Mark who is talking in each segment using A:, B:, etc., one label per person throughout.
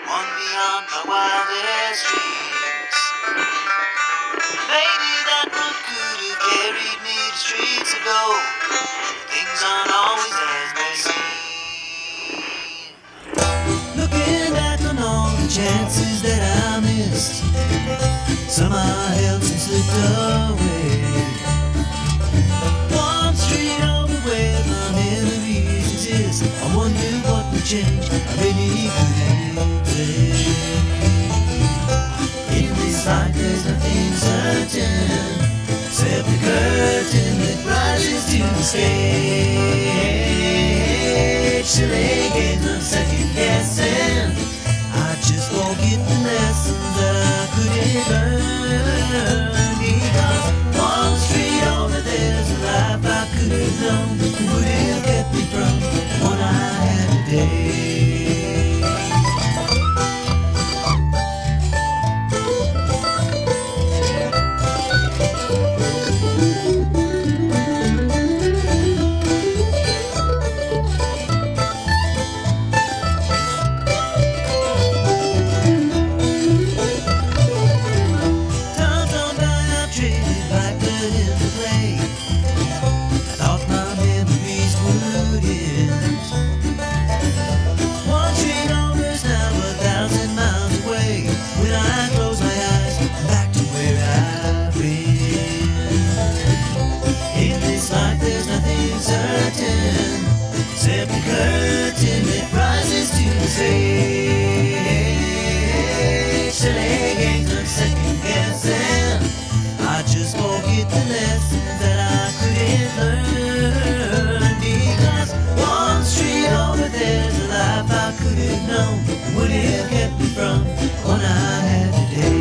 A: one beyond my wildest dreams. Maybe that road could have carried me to streets of gold. Things aren't always as they seem. Looking back on all the chances that I missed, some I held and slipped away. One street over where my memories exist, I wonder what would change, I really couldn't say. In this life there's nothing certain, except the curtain that rises to the stage. Silly games of second guessing, I just won't get the lessons that I couldn't learn. Because one street over there's a life I could have known, would have kept me from the one I had today. Except the curtain that rises to the stage. Silly games of second guessing, I just forget the lessons that I couldn't learn. Because one street over there's a life I could have known, would have kept me from what I had today.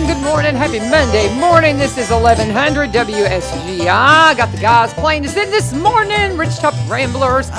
B: Good morning, happy Monday morning. This is 1100 WSGI. Got the guys playing us in this morning, Rich Top Ramblers.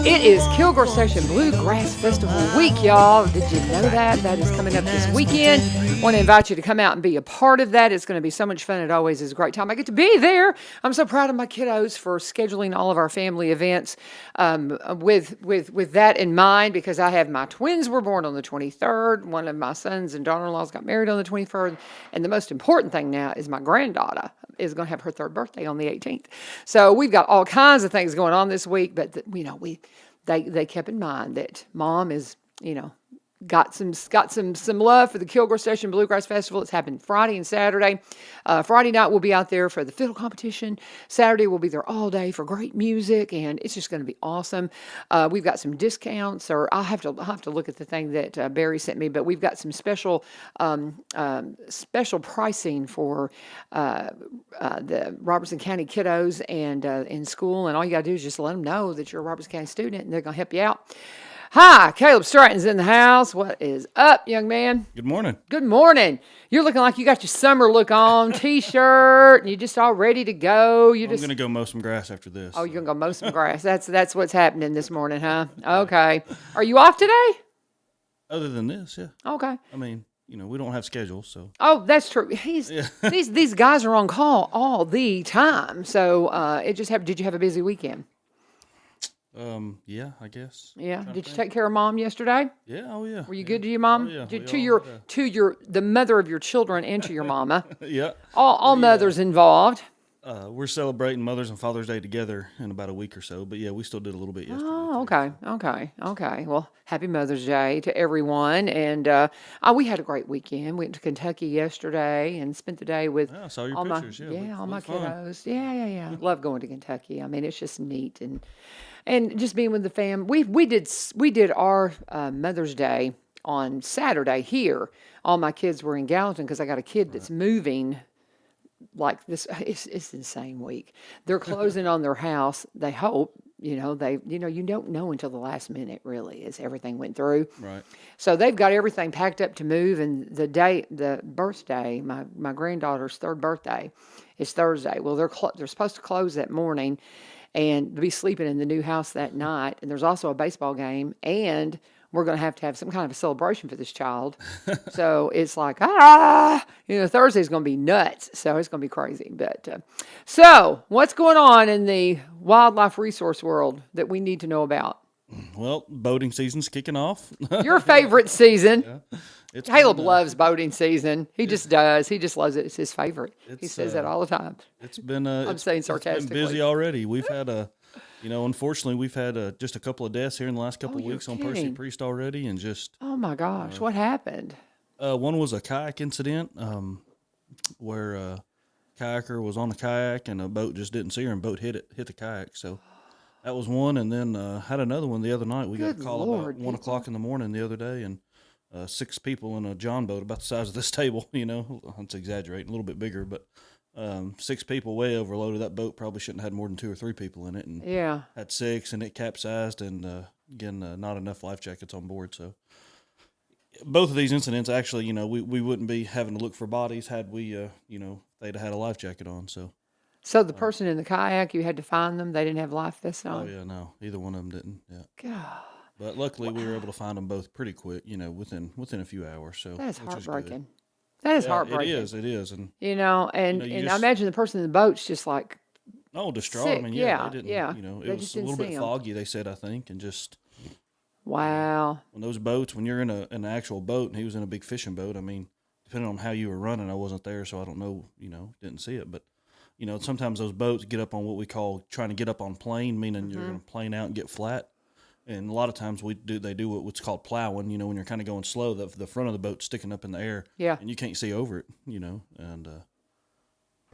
B: It is Kilgore Station Bluegrass Festival week, y'all. Did you know that? That is coming up this weekend. Want to invite you to come out and be a part of that. It's going to be so much fun. It always is a great time. I get to be there. I'm so proud of my kiddos for scheduling all of our family events with that in mind, because I have my twins were born on the 23rd. One of my sons and daughter-in-laws got married on the 23rd. And the most important thing now is my granddaughter is going to have her third birthday on the 18th. So we've got all kinds of things going on this week, but they kept in mind that mom is, got some love for the Kilgore Station Bluegrass Festival. It's happened Friday and Saturday. Friday night we'll be out there for the fiddle competition. Saturday we'll be there all day for great music, and it's just going to be awesome. We've got some discounts, or I'll have to look at the thing that Barry sent me, but we've got some special pricing for the Robertson County kiddos and in school, and all you got to do is just let them know that you're a Robertson County student, and they're going to help you out. Hi, Kaleb Stratton's in the house. What is up, young man?
C: Good morning.
B: Good morning. You're looking like you got your summer look on, T-shirt, and you're just all ready to go.
C: I'm going to go mow some grass after this.
B: Oh, you're going to go mow some grass. That's what's happening this morning, huh? Okay. Are you off today?
C: Other than this, yeah.
B: Okay.
C: I mean, we don't have schedules, so.
B: Oh, that's true. These guys are on call all the time. So it just happened. Did you have a busy weekend?
C: Yeah, I guess.
B: Yeah. Did you take care of mom yesterday?
C: Yeah. Oh, yeah.
B: Were you good to your mom?
C: Oh, yeah.
B: To the mother of your children and to your mama.
C: Yeah.
B: All mothers involved.
C: We're celebrating Mother's and Father's Day together in about a week or so, but yeah, we still did a little bit yesterday.
B: Oh, okay. Well, happy Mother's Day to everyone, and we had a great weekend. Went to Kentucky yesterday and spent the day with
C: I saw your
B: all
C: pictures.
B: all my
C: fun.
B: kiddos. Yeah. Love going to Kentucky. I mean, it's just neat and just being with the fam. We did our Mother's Day on Saturday here. All my kids were in Gallatin because I got a kid that's moving like this. It's insane week. They're closing on their house. They hope, you don't know until the last minute, really, as everything went through.
C: Right.
B: So they've got everything packed up to move, and the birthday, my granddaughter's third birthday, is Thursday. Well, they're supposed to close that morning and be sleeping in the new house that night. And there's also a baseball game, and we're going to have some kind of a celebration for this child. So it's like, Thursday's going to be nuts. So it's going to be crazy. But so what's going on in the wildlife resource world that we need to know about?
C: Well, boating season's kicking off.
B: Your favorite season.
C: It's
B: Caleb
C: been,
B: loves boating season. He just does. He just loves it. It's his favorite. He says that all the time.
C: It's been.
B: I'm saying
C: It's
B: sarcastically.
C: been busy already. We've had unfortunately, we've had just a couple of deaths here in the last couple of
B: you're
C: weeks on Percy
B: kidding.
C: Priest already, and just
B: Oh my gosh, what happened?
C: one was a kayak incident where a kayaker was on the kayak and a boat just didn't see her and boat hit the kayak. So that was one, and then had another one the other night. We got
B: Good
C: a call
B: Lord,
C: about 1 o'clock in the morning the other day, and 6 people in a john boat about the size of this table. That's exaggerating, a little bit bigger, but 6 people way overloaded. That boat probably shouldn't have had more than 2 or 3 people in it, and had 6, and it capsized, and again, not enough life jackets on board. So both of these incidents, actually, we wouldn't be having to look for bodies had we, they'd have had a life jacket on.
B: So the person in the kayak, you had to find them. They didn't have life vests
C: Oh
B: on.
C: yeah, no, either one of them didn't. Yeah,
B: God,
C: but luckily we were able to find them both pretty quick. Within a few hours. So
B: that is
C: which good.
B: heartbreaking. That is heartbreaking.
C: It is, and
B: I imagine the person in the boat's just like,
C: distraught.
B: sick.
C: I mean,
B: Yeah,
C: they didn't.
B: yeah.
C: It
B: They
C: was
B: just
C: a
B: didn't
C: little bit
B: see 'em.
C: foggy. They said, I think, and just
B: wow.
C: when those boats, when you're in an actual boat, and he was in a big fishing boat. I mean, depending on how you were running, I wasn't there, so I don't know. Didn't see it, but sometimes those boats get up on what we call trying to get up on plane, meaning you're going to plane out and get flat. And a lot of times they do what's called plowing. When you're kind of going slow, the front of the boat's sticking up in the air,
B: Yeah.
C: and you can't see over it. And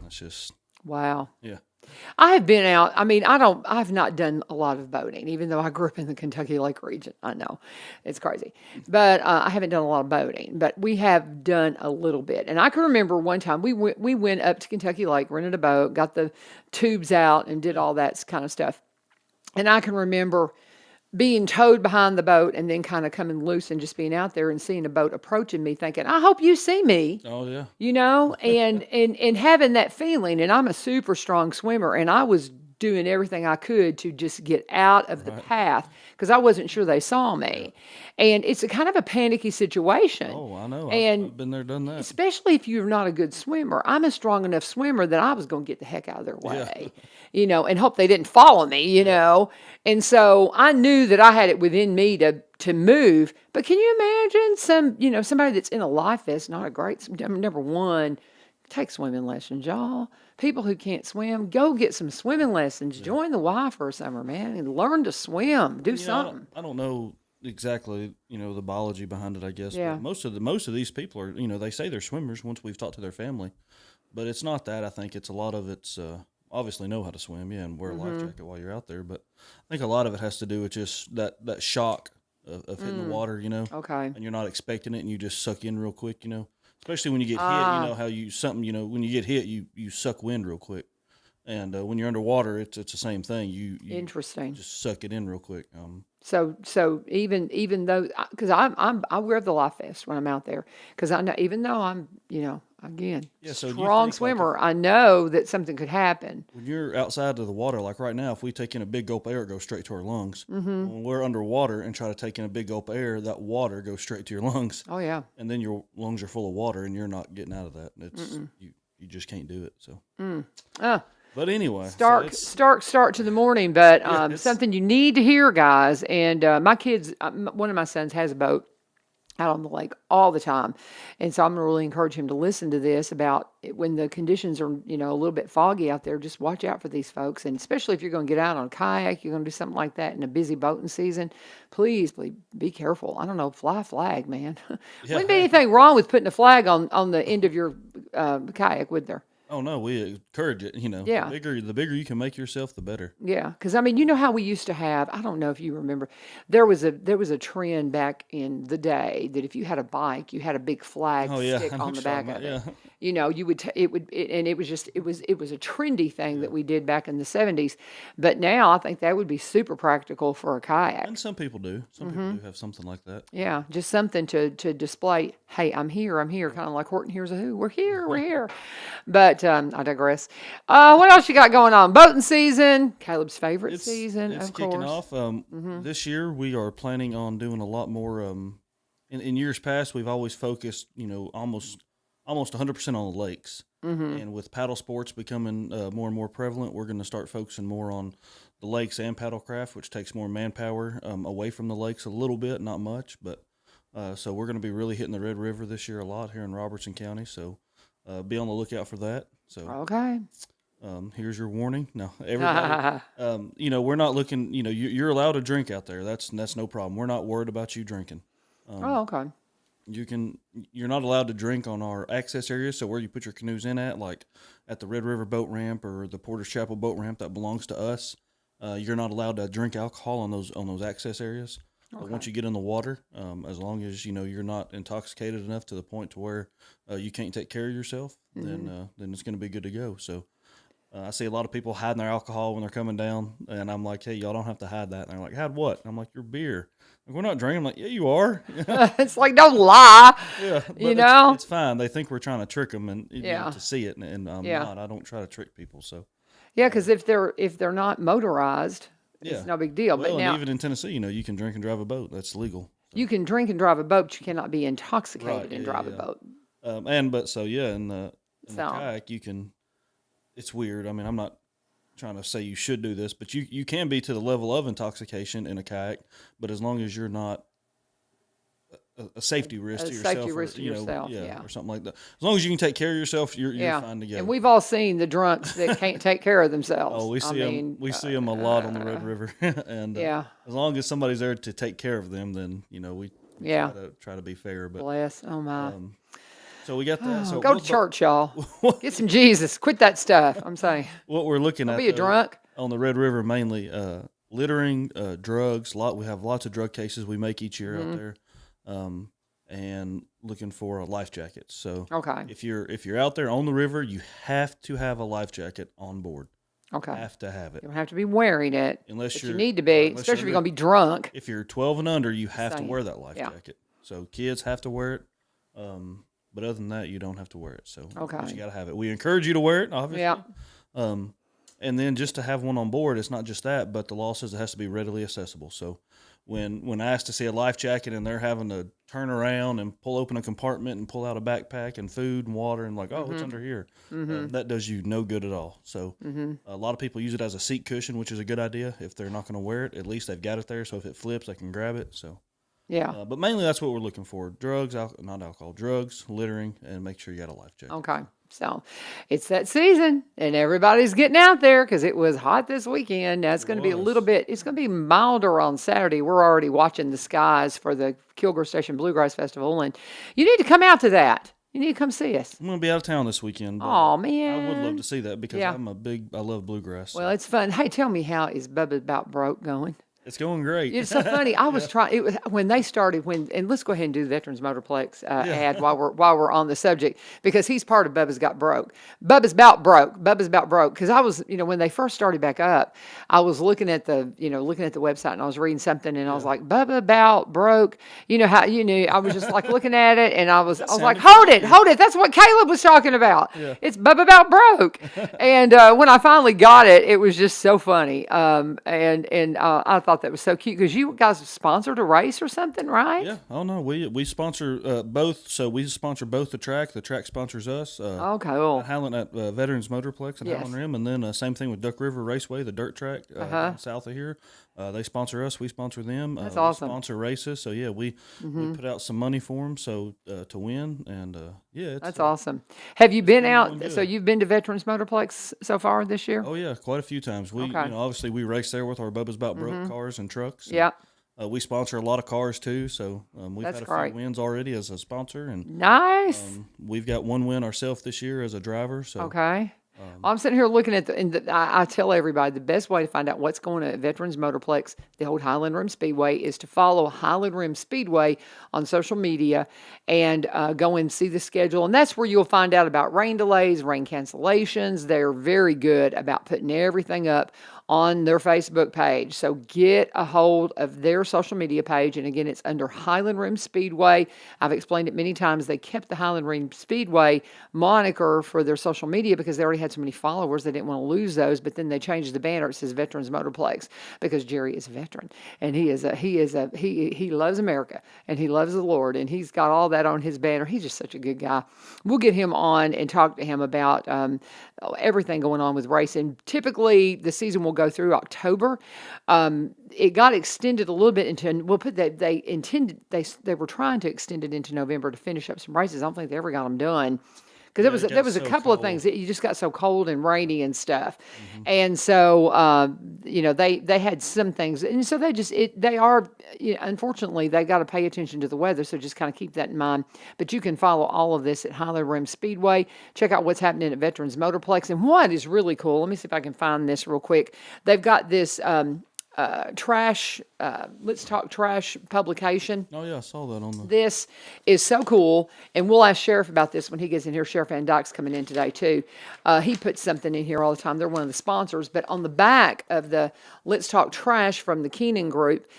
C: that's just
B: Wow.
C: yeah.
B: I have been out. I mean, I've not done a lot of boating, even though I grew up in the Kentucky Lake region. I know it's crazy, but I haven't done a lot of boating, but we have done a little bit. And I can remember one time we went up to Kentucky Lake, rented a boat, got the tubes out and did all that kind of stuff. And I can remember being towed behind the boat and then kind of coming loose and just being out there and seeing a boat approaching me thinking, I hope you see me.
C: Oh yeah.
B: And having that feeling. And I'm a super strong swimmer, and I was doing everything I could to just get out of the path because I wasn't sure they saw me. And it's a kind of a panicky situation.
C: Oh, I know.
B: And
C: I've been there, done that.
B: especially if you're not a good swimmer. I'm a strong enough swimmer that I was going to get the heck out of their way, and hope they didn't follow me, And so I knew that I had it within me to move. But can you imagine somebody that's in a life vest, not a great, number one, take swimming lessons, y'all. People who can't swim, go get some swimming lessons. Join the Y for a summer, man, and learn to swim. Do something.
C: I don't know exactly, the biology behind it, I guess.
B: Yeah.
C: But most of these people are, they say they're swimmers once we've talked to their family, but it's not that. I think it's a lot of it's obviously know how to swim, and wear a life jacket while you're out there. But I think a lot of it has to do with just that shock of hitting the water,
B: Okay.
C: and you're not expecting it, and you just suck in real quick, Especially when you get hit, how when you get hit, you suck wind real quick. And when you're underwater, it's the same thing. You
B: Interesting.
C: just suck it in real quick.
B: So even though, because I wear the life vest when I'm out there, because I know, even though I'm again
C: So do you
B: strong
C: think,
B: swimmer, I know that something could happen.
C: when you're outside of the water, like right now, if we take in a big gulp of air, it goes straight to our lungs. When we're underwater and try to take in a big gulp of air, that water goes straight to your lungs,
B: Oh yeah.
C: and then your lungs are full of water, and you're not getting out of that. It's you just can't do it. So. But anyway,
B: Stark start to the morning, but
C: it's-
B: something you need to hear, guys. And my kids, one of my sons has a boat out on the lake all the time, and so I'm going to really encourage him to listen to this about when the conditions are, a little bit foggy out there. Just watch out for these folks, and especially if you're going to get out on a kayak, you're going to do something like that in a busy boating season. Please be careful. I don't know, fly a flag, man. Wouldn't be anything wrong with putting a flag on the end of your kayak, would there?
C: Oh no, we encourage it.
B: Yeah.
C: The bigger you can make yourself, the better.
B: Yeah, because you know how we used to have. I don't know if you remember. There was a trend back in the day that if you had a bike, you had a big flag
C: Oh yeah,
B: stick
C: I know
B: on
C: what
B: the
C: you're
B: back
C: talking
B: of it.
C: about,
B: you would and it was just it was a trendy thing that we did back in the 70s. But now I think that would be super practical for a kayak.
C: And some people do. Some people do have something like that.
B: Yeah, just something to display. Hey, I'm here, kind of like Horton Hears a Who. We're here. But I digress. What else you got going on? Boating season, Caleb's favorite season,
C: it's
B: of
C: kicking
B: course.
C: off. This year we are planning on doing a lot more. In years past, we've always focused, almost 100% on the lakes. And with paddle sports becoming more and more prevalent, we're going to start focusing more on the lakes and paddlecraft, which takes more manpower away from the lakes a little bit, not much. But so we're going to be really hitting the Red River this year a lot here in Robertson County. So be on the lookout for that. So
B: Okay.
C: here's your warning. No, everybody, we're not looking. You're allowed to drink out there. That's no problem. We're not worried about you drinking.
B: Okay.
C: You're not allowed to drink on our access areas, so where you put your canoes in at, like at the Red River boat ramp or the Porter's Chapel boat ramp that belongs to us, you're not allowed to drink alcohol on those access areas. But once you get in the water, as long as you're not intoxicated enough to the point to where you can't take care of yourself, then it's going to be good to go. So I see a lot of people hiding their alcohol when they're coming down, and I'm like, hey, y'all don't have to hide that. And they're like, hide what? And I'm like, your beer. Like, we're not drinking. I'm like, yeah, you are.
B: It's like, don't lie.
C: Yeah, but it's fine. They think we're trying to trick them and to see it, and I'm not. I don't try to trick people. So
B: Yeah, because if they're not motorized, it's no big deal.
C: Well,
B: but now
C: and even in Tennessee, you can drink and drive a boat. That's legal.
B: you can drink and drive a boat, but you cannot be intoxicated
C: Right,
B: and
C: yeah,
B: drive a
C: yeah.
B: boat.
C: In the
B: So-
C: kayak, you can. It's weird. I mean, I'm not trying to say you should do this, but you can be to the level of intoxication in a kayak, but as long as you're not a safety risk to yourself,
B: safety risk to yourself,
C: or something like that. As long as you can take care of yourself, you're fine to go.
B: And we've all seen the drunks that can't take care of themselves.
C: Oh, we see them a lot on the Red River, and as long as somebody's there to take care of them, then we try to be fair. But
B: Bless. Oh my.
C: so we got that. So
B: Go to church, y'all. Get some Jesus. Quit that stuff. I'm saying.
C: What we're looking at,
B: Be a drunk.
C: on the Red River, mainly littering, drugs. We have lots of drug cases we make each year out there, and looking for life jackets. So
B: Okay.
C: if you're out there on the river, you have to have a life jacket on board.
B: Okay.
C: Have to have it.
B: You don't have to be wearing it,
C: Unless
B: but
C: you're-
B: you need to be,
C: unless
B: especially if
C: you're
B: you're going to be drunk.
C: If you're 12 and under, you have to
B: Same.
C: wear that life
B: Yeah.
C: jacket. So kids have to wear it. But other than that, you don't have to wear it. So
B: Okay.
C: but you got to have it. We encourage you to wear it, obviously.
B: Yeah.
C: And then just to have one on board, it's not just that, but the law says it has to be readily accessible. So when asked to see a life jacket and they're having to turn around and pull open a compartment and pull out a backpack and food and water and like, oh, it's under here, that does you no good at all. So a lot of people use it as a seat cushion, which is a good idea. If they're not going to wear it, at least they've got it there. So if it flips, they can grab it. So.
B: Yeah.
C: But mainly that's what we're looking for. Drugs, not alcohol, drugs, littering, and make sure you got a life jacket.
B: Okay. So it's that season, and everybody's getting out there because it was hot this weekend. Now it's going to be a little bit, it's going to be milder on Saturday. We're already watching the skies for the Kilgore Station Bluegrass Festival, and you need to come out to that. You need to come see us.
C: I'm going to be out of town this weekend.
B: Oh, man.
C: I would love to see that because
B: Yeah.
C: I love bluegrass.
B: Well, it's fun. Hey, tell me, how is Bubba About Broke going?
C: It's going great.
B: It's so funny. I was trying. It was when they started. And let's go ahead and do the Veterans Motorplex ad while we're on the subject, because he's part of Bubba's Got Broke. Bubba's About Broke. Because I was, when they first started back up, I was looking at the website, and I was reading something, and I was like, Bubba About Broke. I was just like looking at it, and I was like, hold it. That's what Kaleb was talking about.
C: Yeah.
B: It's Bubba About Broke. And when I finally got it, it was just so funny. And I thought that was so cute because you guys sponsored a race or something, right?
C: Yeah. Oh no, we sponsor both. So we sponsor both the track. The track sponsors us.
B: Okay. Cool.
C: Highland at Veterans Motorplex and
B: Yes.
C: Highland Rim, and then same thing with Duck River Raceway, the dirt track south of here. They sponsor us. We sponsor them.
B: That's
C: we
B: awesome.
C: sponsor races. So yeah, we put out some money for them to win, and it's,
B: That's awesome. Have you been
C: going
B: out?
C: good.
B: So you've been to Veterans Motorplex so far this year?
C: Oh yeah, quite a few times. We
B: Okay.
C: obviously we race there with our Bubba's About Broke cars and trucks. And,
B: Yeah.
C: we sponsor a lot of cars too, so we've
B: That's
C: had a
B: great.
C: few wins already as a sponsor, and
B: Nice.
C: we've got one win ourselves this year as a driver. So
B: Okay. I'm sitting here looking at I tell everybody the best way to find out what's going on at Veterans Motorplex, the old Highland Rim Speedway, is to follow Highland Rim Speedway on social media and go and see the schedule. And that's where you'll find out about rain delays, rain cancellations. They're very good about putting everything up on their Facebook page. So get a hold of their social media page. And again, it's under Highland Rim Speedway. I've explained it many times. They kept the Highland Rim Speedway moniker for their social media because they already had so many followers. They didn't want to lose those. But then they changed the banner. It says Veterans Motorplex because Jerry is a veteran and he loves America and he loves the Lord and he's got all that on his banner. He's just such a good guy. We'll get him on and talk to him about everything going on with racing. Typically, the season will go through October. It got extended a little bit into. We'll put that they were trying to extend it into November to finish up some races. I don't think they ever got them done. Because there was a couple of things that you just got so cold and rainy and stuff, and so they had some things, and so unfortunately they got to pay attention to the weather, so just kind of keep that in mind. But you can follow all of this at Highland Rim Speedway. Check out what's happening at Veterans Motorplex, and what is really cool. Let me see if I can find this real quick. They've got this. Let's Talk Trash publication.
C: Oh yeah, I saw that on the.
B: This is so cool, and we'll ask Sheriff about this when he gets in here. Sheriff Van Dyke's coming in today too. He puts something in here all the time. They're one of the sponsors, but on the back of the Let's Talk Trash from the Keenan Group,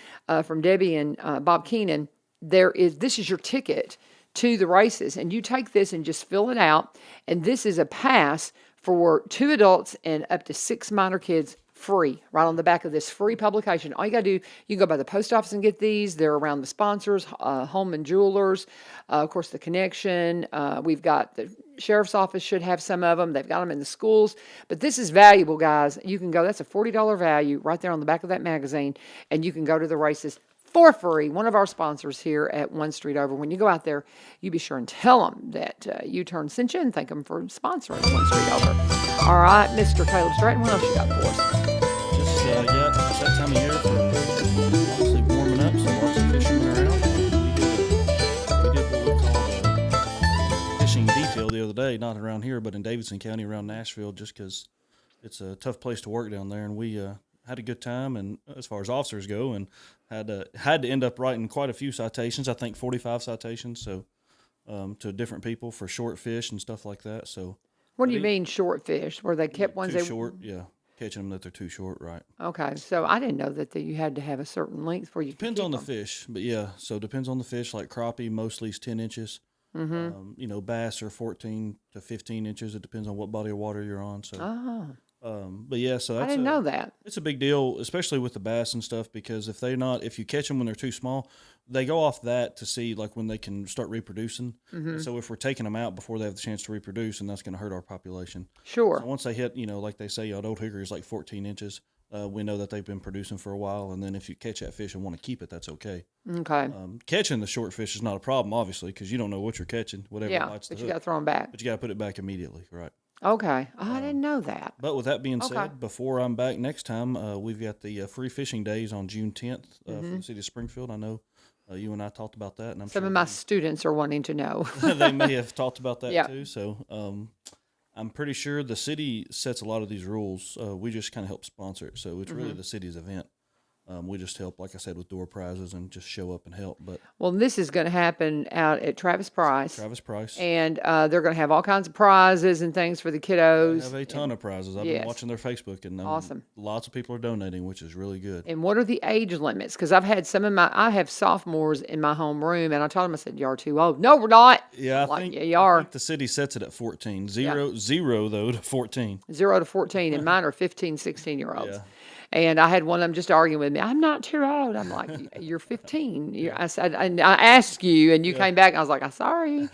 B: from Debbie and Bob Keenan, this is your ticket to the races, and you take this and just fill it out, and this is a pass for 2 adults and up to 6 minor kids. Free, right on the back of this free publication. All you got to do, you can go by the post office and get these. They're around the sponsors, Home and Jewelers, of course, the Connection. We've got the Sheriff's Office should have some of them. They've got them in the schools. But this is valuable, guys. You can go, that's a $40 value right there on the back of that magazine, and you can go to the races for free. One of our sponsors here at One Street Over. When you go out there, you be sure and tell them that U-Turn sent you and thank them for sponsoring One Street Over. All right, Mr. Kaleb Stratton, what else you got for us?
C: It's that time of year for obviously warming up, so lots of fishermen are out. We did what we called a fishing detail the other day, not around here, but in Davidson County around Nashville, just because it's a tough place to work down there. And we had a good time, and as far as officers go, and had to end up writing quite a few citations. I think 45 citations, so to different people for short fish and stuff like that. So,
B: what do you mean short fish? Where they kept ones
C: too short? Yeah. Catching them that they're too short, right?
B: Okay, so I didn't know that you had to have a certain length for you.
C: Depends on the fish, but yeah, so depends on the fish. Like crappie, mostly is 10 inches. Bass are 14 to 15 inches. It depends on what body of water you're on. So, but yeah, so that's
B: I didn't know that.
C: It's a big deal, especially with the bass and stuff, because if you catch them when they're too small, they go off that to see like when they can start reproducing. So if we're taking them out before they have the chance to reproduce, and that's going to hurt our population.
B: Sure.
C: So once they hit, like they say, an old hickory is like 14 inches. We know that they've been producing for a while, and then if you catch that fish and want to keep it, that's okay.
B: Okay.
C: Catching the short fish is not a problem, obviously, because you don't know what you're catching, whatever bites the
B: but
C: hook.
B: you got to throw them back.
C: But you got to put it back immediately, right?
B: Okay. Oh, I didn't know that.
C: But with that being said, before I'm back next time, we've got the free fishing days on June 10th for the city of Springfield. I know you and I talked about that, and I'm
B: Some of my students are wanting to know.
C: they may have talked about that too. So I'm pretty sure the city sets a lot of these rules. We just kind of help sponsor it, so it's really the city's event. We just help, like I said, with door prizes and just show up and help. But
B: this is going to happen out at Travis Price. And they're going to have all kinds of prizes and things for the kiddos.
C: They have a ton of prizes. I've been watching their Facebook, and
B: awesome.
C: Lots of people are donating, which is really good.
B: And what are the age limits? Because I've had I have sophomores in my homeroom, and I told them, I said, "You are too old." No, we're not.
C: Yeah, I think
B: you are.
C: I think the city sets it at 14. Zero though to 14.
B: 0 to 14, and mine are 15, 16-year-olds.
C: Yeah.
B: And I had one of them just arguing with me. I'm not too old. I'm like, you're 15. I said, and I asked you, and you came back. And I was like, I'm sorry,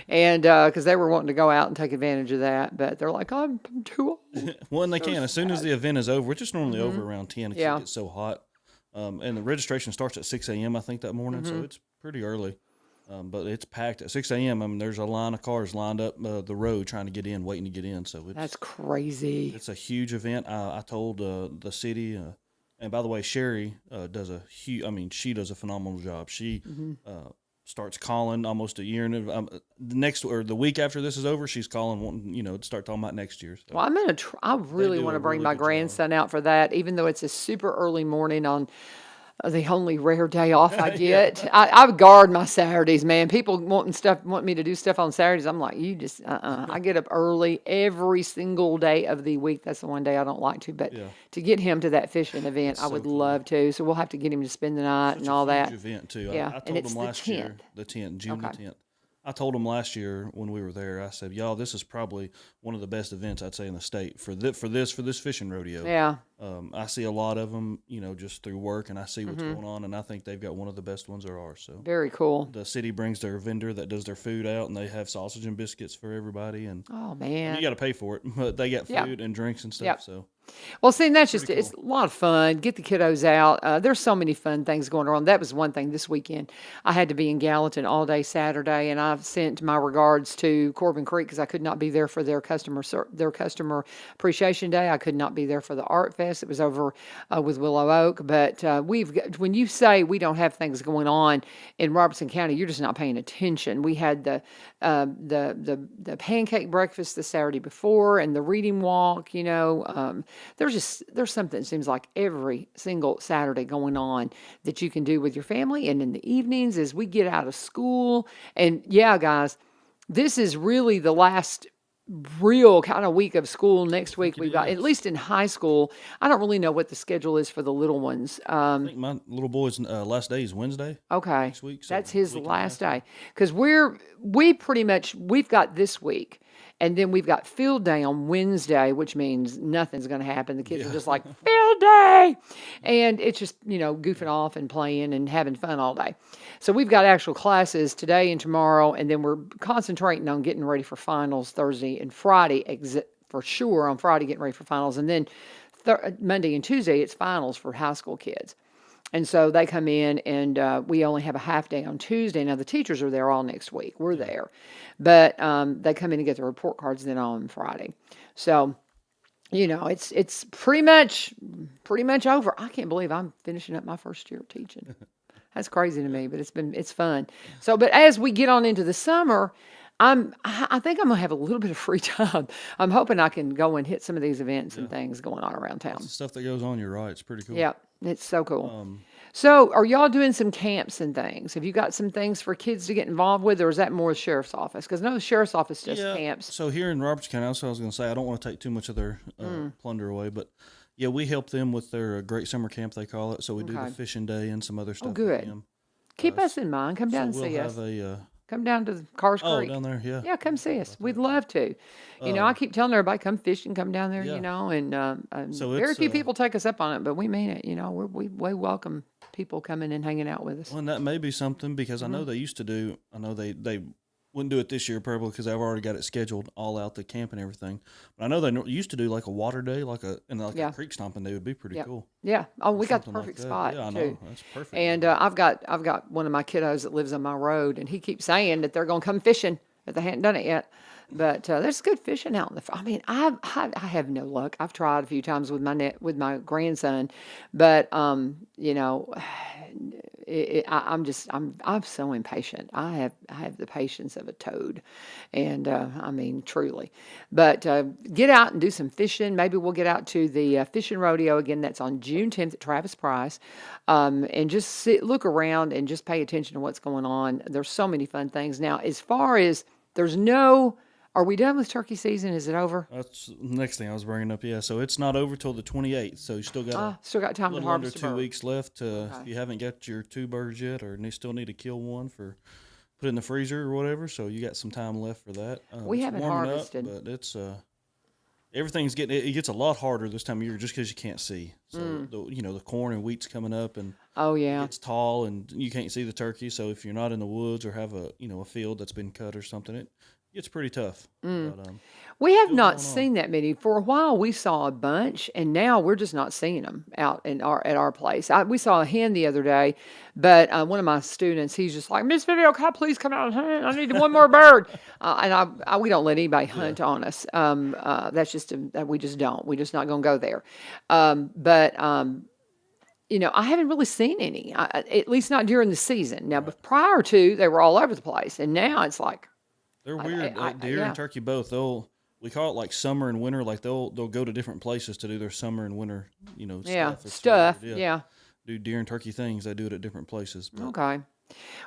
B: and because they were wanting to go out and take advantage of that, but they're like, I'm too old.
C: Well, and they can as soon as the event is over, which is normally over around 10. It gets so hot, and the registration starts at 6 a.m. I think that morning, so it's pretty early. But it's packed at 6 a.m. I mean, there's a line of cars lined up the road trying to get in, waiting to get in. So
B: that's crazy.
C: It's a huge event. I told the city, and by the way, Sherry does a huge. I mean, she does a phenomenal job. She starts calling almost a year, and the next or the week after this is over, she's calling wanting to start talking about next year. So
B: Well, I'm gonna. I really
C: do
B: want
C: a
B: to bring
C: really
B: my
C: good job.
B: grandson out for that, even though it's a super early morning on the only rare day off I get. I guard my Saturdays, man. People want me to do stuff on Saturdays. I'm like, you just, I get up early every single day of the week. That's the one day I don't like to, but
C: Yeah.
B: to get him to that fishing event, I
C: so
B: would
C: cool.
B: love to. So we'll have to get him to spend the night and all
C: huge
B: that.
C: event too.
B: Yeah,
C: I
B: and
C: told
B: it's
C: them
B: the
C: last year,
B: 10th.
C: the 10th, June
B: Okay.
C: the 10th. I told them last year when we were there, I said, y'all, this is probably one of the best events I'd say in the state for this fishing rodeo.
B: Yeah.
C: I see a lot of them, just through work, and I see what's
B: Mm-hmm.
C: going on, and I think they've got one of the best ones there are. So
B: Very cool.
C: the city brings their vendor that does their food out, and they have sausage and biscuits for everybody, and
B: Oh,
C: you
B: man.
C: got to pay for it, but they got
B: Yeah.
C: food and drinks and stuff.
B: Yep.
C: So
B: Well, see, and that's just,
C: Pretty
B: it's a lot of fun. Get the kiddos out. There's so many fun things going on. That was one thing this weekend. I had to be in Gallatin all day Saturday, and I've sent my regards to Corbin Creek because I could not be there for their customer appreciation day. I could not be there for the art fest. It was over with Willow Oak. But when you say we don't have things going on in Robertson County, you're just not paying attention. We had the pancake breakfast the Saturday before and the reading walk. There's something that seems like every single Saturday going on that you can do with your family. And in the evenings as we get out of school. And yeah, guys, this is really the last real kind of week of school. Next week we've got, at least in high school, I don't really know what the schedule is for the little ones.
C: I think my little boy's last day is Wednesday.
B: Okay.
C: Next week. So
B: That's his
C: week and a
B: last
C: half.
B: day. Because we've got this week. And then we've got field day on Wednesday, which means nothing's going to happen. The kids are just like, field day. And it's just, goofing off and playing and having fun all day. So we've got actual classes today and tomorrow. And then we're concentrating on getting ready for finals Thursday and Friday, for sure on Friday, getting ready for finals. And then Monday and Tuesday, it's finals for high school kids. And so they come in, and we only have a half day on Tuesday. Now, the teachers are there all next week. We're there. But they come in and get their report cards then on Friday. So, it's pretty much over. I can't believe I'm finishing up my first year of teaching. That's crazy to me, but it's fun. So, but as we get on into the summer, I think I'm going to have a little bit of free time. I'm hoping I can go and hit some of these events and things going on around town.
C: The stuff that goes on, you're right. It's pretty cool.
B: Yeah, it's so cool. So are y'all doing some camps and things? Have you got some things for kids to get involved with, or is that more the sheriff's office? Because I know the sheriff's office does camps.
C: So here in Roberts County, that's what I was going to say. I don't want to take too much of their plunder away, but yeah, we help them with their Great Summer Camp, they call it. So we do the fishing day and some other stuff.
B: Oh, good.
C: With them.
B: Keep us in mind. Come down and
C: we'll
B: see us.
C: have
B: Come down to Cars Creek.
C: down there, yeah.
B: Yeah, come see us. We'd love to. I keep telling everybody, come fishing, come down there, and
C: So
B: very
C: it's,
B: few people take us up on it, but we mean it. We welcome people coming and hanging out with us.
C: Well, and that may be something because I know they used to do, I know they wouldn't do it this year probably because I've already got it scheduled all out, the camp and everything. But I know they used to do like a water day, like a creek stomping day would be pretty cool.
B: Yeah. Oh, we got the
C: Something like
B: perfect
C: that.
B: spot
C: Yeah, I
B: too.
C: know. That's perfect.
B: And I've got one of my kiddos that lives on my road, and he keeps saying that they're going to come fishing, but they hadn't done it yet. But there's good fishing out in the. I mean, I have no luck. I've tried a few times with my grandson, but I'm so impatient. I have the patience of a toad, and I mean truly. But get out and do some fishing. Maybe we'll get out to the fishing rodeo again. That's on June 10th at Travis Price, and just look around and just pay attention to what's going on. There's so many fun things now. As far as are we done with turkey season? Is it over?
C: That's the next thing I was bringing up. Yeah, so it's not over till the 28th. So you still got
B: time
C: a
B: to
C: little under
B: harvest a
C: 2
B: bird.
C: weeks left. If you haven't got your 2 birds yet, or still need to kill one for put in the freezer or whatever, so you got some time left for that.
B: We
C: it's
B: haven't
C: warming
B: harvested.
C: up, but it's everything's it gets a lot harder this time of year just because you can't see. So the corn and wheat's coming up and
B: Oh yeah.
C: it's tall and you can't see the turkey. So if you're not in the woods or have a field that's been cut or something, it gets pretty tough. But,
B: We have not
C: going on.
B: seen that many. For a while, we saw a bunch, and now we're just not seeing them out at our place. We saw a hen the other day, but one of my students, he's just like, Miss Vivian, can I please come out and hunt? I need one more bird. And we don't let anybody hunt on us. That's just we just don't. We're just not going to go there. I haven't really seen any, at least not during the season. Now, but prior to, they were all over the place, and now it's like
C: They're weird. Deer
B: yeah.
C: and turkey both. We call it like summer and winter. Like they'll go to different places to do their summer and winter,
B: stuff.
C: Weird.
B: Yeah.
C: Do deer and turkey things. They do it at different places. But
B: Okay.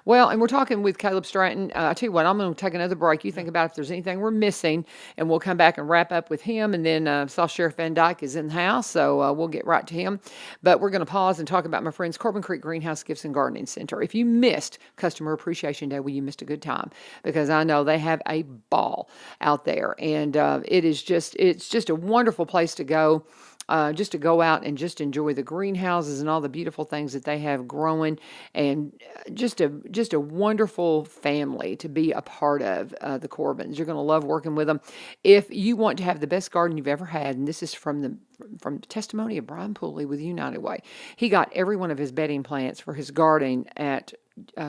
B: Well, and we're talking with Kaleb Stratton. I tell you what, I'm going to take another break. You think about if there's anything we're missing, and we'll come back and wrap up with him. And then Saw Sheriff Van Dyke is in the house, so we'll get right to him. But we're going to pause and talk about my friends Corbin Creek Greenhouse Gifts and Gardening Center. If you missed Customer Appreciation Day, well, you missed a good time, because I know they have a ball out there, and it's just a wonderful place to go. Just to go out and just enjoy the greenhouses and all the beautiful things that they have growing, and just a wonderful family to be a part of. The Corbins, you're going to love working with them. If you want to have the best garden you've ever had, and this is from the testimony of Brian Pooley with United Way, he got every one of his bedding plants for his garden at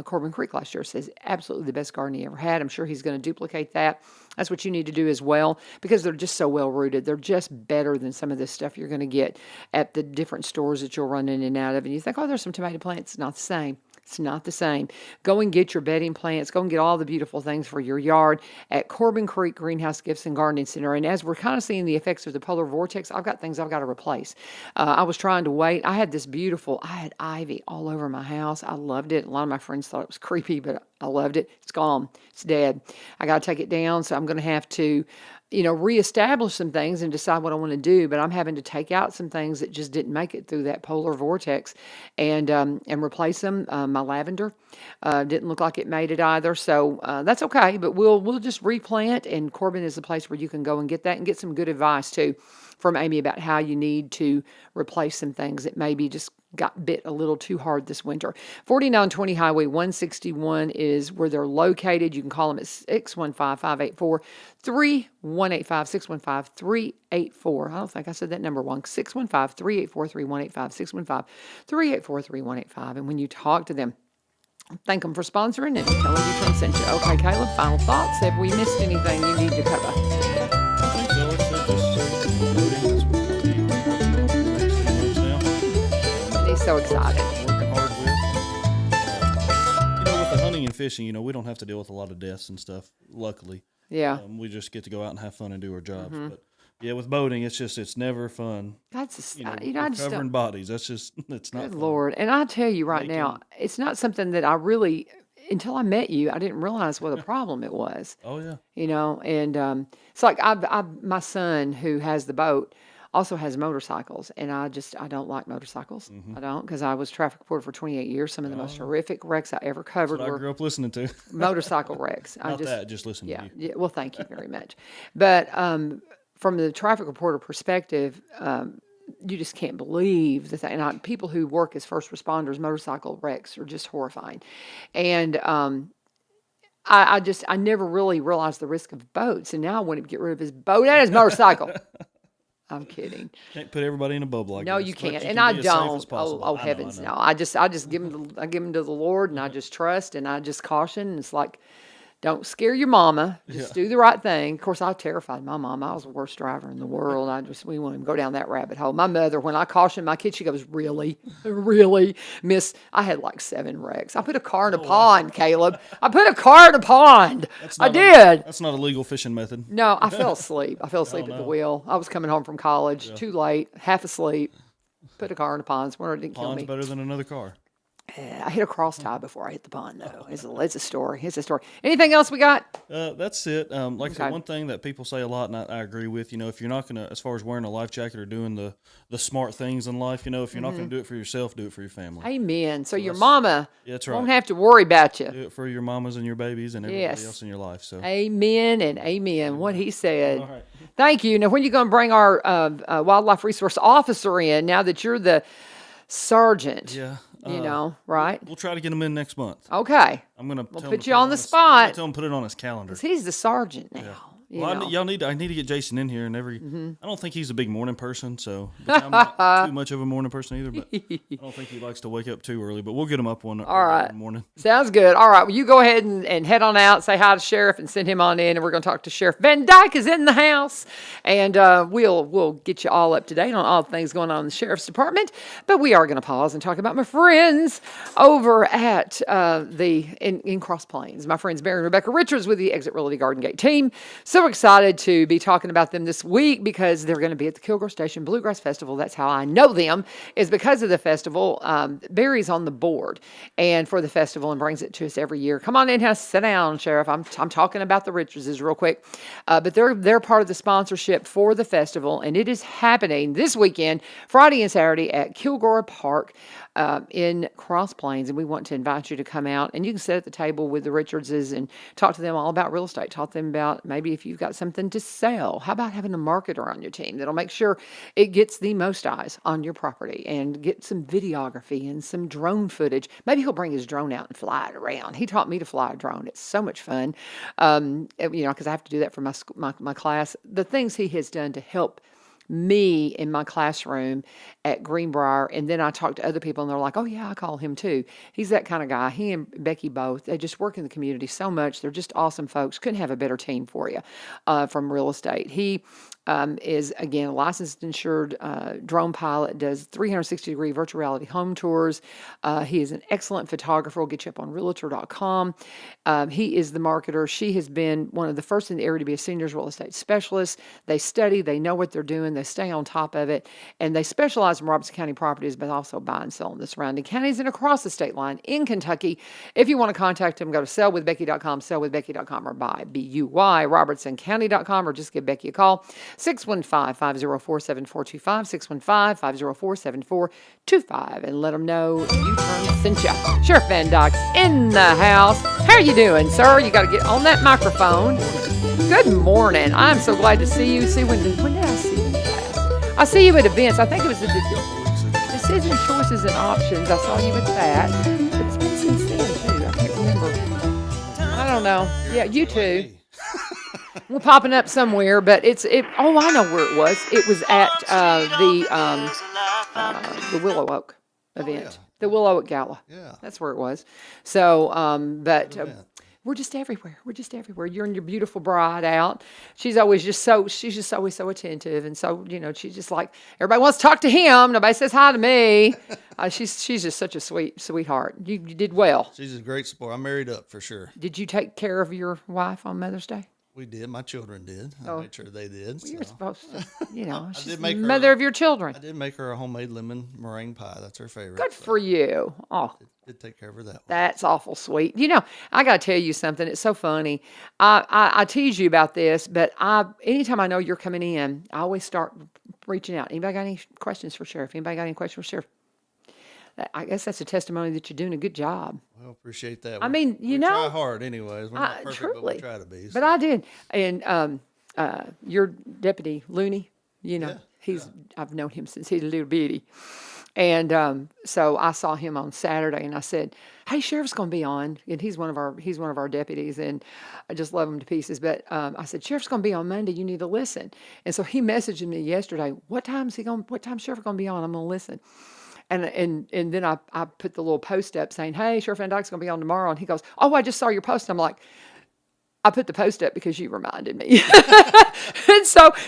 B: Corbin Creek last year. Says absolutely the best garden he ever had. I'm sure he's going to duplicate that. That's what you need to do as well, because they're just so well rooted. They're just better than some of this stuff you're going to get at the different stores that you'll run in and out of. And you think, oh, there's some tomato plants. It's not the same. It's not the same. Go and get your bedding plants. Go and get all the beautiful things for your yard at Corbin Creek Greenhouse Gifts and Gardening Center. And as we're kind of seeing the effects of the polar vortex, I've got things I've got to replace. I was trying to wait. I had ivy all over my house. I loved it. A lot of my friends thought it was creepy, but I loved it. It's gone. It's dead. I got to take it down, so I'm going to have to reestablish some things and decide what I want to do. But I'm having to take out some things that just didn't make it through that polar vortex, and replace them. My lavender didn't look like it made it either, so that's okay. But we'll just replant, and Corbin is the place where you can go and get that, and get some good advice too from Amy about how you need to replace some things that maybe just got bit a little too hard this winter. 4920 Highway 161 is where they're located. You can call them at 615-584-3185, 615-384. I don't think I said that number wrong. 615-384-3185, 615-384-3185. And when you talk to them, thank them for sponsoring and tell them you sent you. Okay, Kaleb, final thoughts. Have we missed anything you need to cover? So excited.
C: Working hard with. With the hunting and fishing, we don't have to deal with a lot of deaths and stuff, luckily.
B: Yeah.
C: We just get to go out and have fun and do our jobs. But yeah, with boating, it's never fun.
B: That's
C: covering bodies. It's not
B: good
C: fun.
B: Lord. And I tell you right now, it's not something that I really, until I met you, I didn't realize what a problem it was.
C: Oh yeah.
B: And it's like my son who has the boat also has motorcycles, and I don't like motorcycles. I don't, because I was traffic reporter for 28 years. Some of the most horrific wrecks I ever covered
C: That's what
B: were
C: I grew up listening to.
B: motorcycle wrecks.
C: Just listening to you.
B: Yeah, well, thank you very much. But from the traffic reporter perspective, you just can't believe the thing. And people who work as first responders, motorcycle wrecks are just horrifying. And I never really realized the risk of boats, and now I want to get rid of his boat and his motorcycle. I'm kidding.
C: Can't put everybody in a bubble.
B: No, you can't, and I don't. Oh heavens, no! I just give them to the Lord, and I just trust, and I just caution. And it's like, don't scare your mama. Just do the right thing. Of course, I terrified my mom. I was the worst driver in the world. We won't even go down that rabbit hole. My mother, when I cautioned my kid, she goes, "Really, really, Miss? I had like 7 wrecks. I put a car in a pond, Kaleb. I put a car in a pond. I did.
C: That's not a legal fishing method.
B: No, I fell asleep. At the wheel. I was coming home from college, too late, half asleep. Put a car in a pond. Where it didn't kill me.
C: Pond's better than another car.
B: I hit a cross tie before I hit the pond, though. It's a story. It's a story. Anything else we got?
C: That's it. Like I said, one thing that people say a lot, and I agree with, if you're not going to, as far as wearing a life jacket or doing the smart things in life, if you're not going to do it for yourself, do it for your family.
B: Amen. So your mama
C: that's right.
B: won't have to worry about you.
C: Do it for your mamas and your babies and everybody else in your life. So
B: amen and amen. What he said.
C: All right.
B: Thank you. Now, when are you going to bring our wildlife resource officer in, now that you're the sergeant?
C: Yeah.
B: Right?
C: We'll try to get him in next month.
B: Okay.
C: I'm going to
B: put you on the spot.
C: Tell him put it on his calendar.
B: He's the sergeant now.
C: Yeah.
B: You
C: Well,
B: know.
C: I need to get Jason in here and I don't think he's a big morning person, so but I'm not too much of a morning person either. But I don't think he likes to wake up too early. But we'll get him up one
B: All right.
C: morning.
B: Sounds good. All right. Well, you go ahead and head on out, say hi to Sheriff, and send him on in. And we're going to talk to Sheriff Van Dyke is in the house, and we'll get you all up to date on all the things going on in the Sheriff's Department. But we are going to pause and talk about my friends over at in Cross Plains. My friends Barry and Rebecca Richards with the Exit Realty Garden Gate team. So excited to be talking about them this week because they're going to be at the Kilgore Station Bluegrass Festival. That's how I know them, is because of the festival. Barry's on the board and for the festival and brings it to us every year. Come on in here, sit down, Sheriff. I'm talking about the Richardses real quick, but they're part of the sponsorship for the festival, and it is happening this weekend, Friday and Saturday at Kilgore Park in Cross Plains, and we want to invite you to come out, and you can sit at the table with the Richardses and talk to them all about real estate. Talk to them about maybe if you've got something to sell. How about having a marketer on your team that'll make sure it gets the most eyes on your property and get some videography and some drone footage. Maybe he'll bring his drone out and fly it around. He taught me to fly a drone. It's so much fun, because I have to do that for my class. The things he has done to help me in my classroom at Greenbrier, and then I talk to other people and they're like, oh yeah, I call him too. He's that kind of guy. He and Becky both, they just work in the community so much. They're just awesome folks. Couldn't have a better team for you from real estate. He is, again, a licensed insured drone pilot, does 360-degree virtual reality home tours. He is an excellent photographer. We'll get you up on realtor.com. He is the marketer. She has been one of the first in the area to be a seniors real estate specialist. They study, they know what they're doing, they stay on top of it, and they specialize in Robertson County properties, but also buy and sell in the surrounding counties and across the state line in Kentucky. If you want to contact them, go to sellwithbecky.com, sellwithbecky.com, or buy, B-U-Y, robertsoncounty.com, or just give Becky a call. 615-504-7425, 615-504-7425, and let them know you sent you. Sheriff Van Dyke's in the house. How are you doing, sir? You got to get on that microphone. Good morning. I'm so glad to see you. See, when did I see you last? I see you at events. I think it was at the Decision Choices and Options. I saw you at that. But it's been since then, too. I can't remember. I don't know. Yeah, you too. We're popping up somewhere, but oh, I know where it was. It was at the Willow Oak event.
D: yeah.
B: The Willow Oak Gala.
D: Yeah.
B: That's where it was. So, we're just everywhere. We're just everywhere. You're and your beautiful bride out. She's always she's always so attentive. And so, she's just like, everybody wants to talk to him. Nobody says hi to me. She's just such a sweetheart. You did well.
D: She's a great sport. I'm married up for sure.
B: Did you take care of your wife on Mother's Day?
D: We did. My children did. I made sure they did.
B: Well, you're supposed to, she's
D: did
B: the
D: make her-
B: mother of your children.
D: I did make her a homemade lemon meringue pie. That's her favorite.
B: Good for you. Oh,
D: Did take care of her that way.
B: that's awful sweet. I got to tell you something. It's so funny. I tease you about this, but anytime I know you're coming in, I always start reaching out. Anybody got any questions for Sheriff? Anybody got any questions for Sheriff? I guess that's a testimony that you're doing a good job.
D: Well, appreciate that.
B: I mean,
D: we try hard anyways. We're not perfect,
B: truly.
D: but we try to be.
B: But I did. And your deputy, Looney, I've known him since he's a little bitty. And so I saw him on Saturday, and I said, "Hey, Sheriff's going to be on," and he's one of our deputies, and I just love him to pieces. But I said, "Sheriff's going to be on Monday. You need to listen." And so he messaged me yesterday. What time's Sheriff going to be on? I'm going to listen. And then I put the little post up saying, "Hey, Sheriff Van Dyke's going to be on tomorrow." And he goes, "Oh, I just saw your post." And I'm like, I put the post up because you reminded me.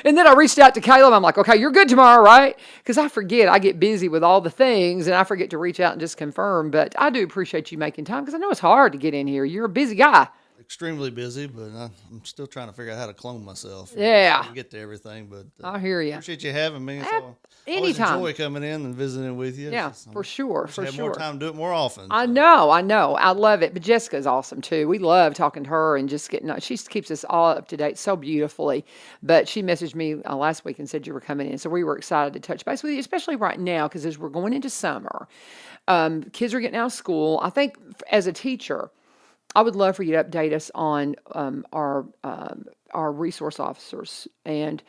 B: and then I reached out to Kaleb. I'm like, "Okay, you're good tomorrow, right?" Because I forget. I get busy with all the things, and I forget to reach out and just confirm. But I do appreciate you making time because I know it's hard to get in here. You're a busy guy.
D: Extremely busy, but I'm still trying to figure out how to clone myself.
B: Yeah.
D: To get to everything, but
B: I hear you.
D: appreciate you having me. So
B: Anytime.
D: always enjoy coming in and visiting with you.
B: Yeah, for sure.
D: Have more time to do it more often.
B: I know. I love it. But Jessica's awesome too. We love talking to her and just she keeps us all up to date so beautifully. But she messaged me last week and said you were coming in. So we were excited to touch base with you, especially right now because as we're going into summer, kids are getting out of school. I think as a teacher, I would love for you to update us on our resource officers and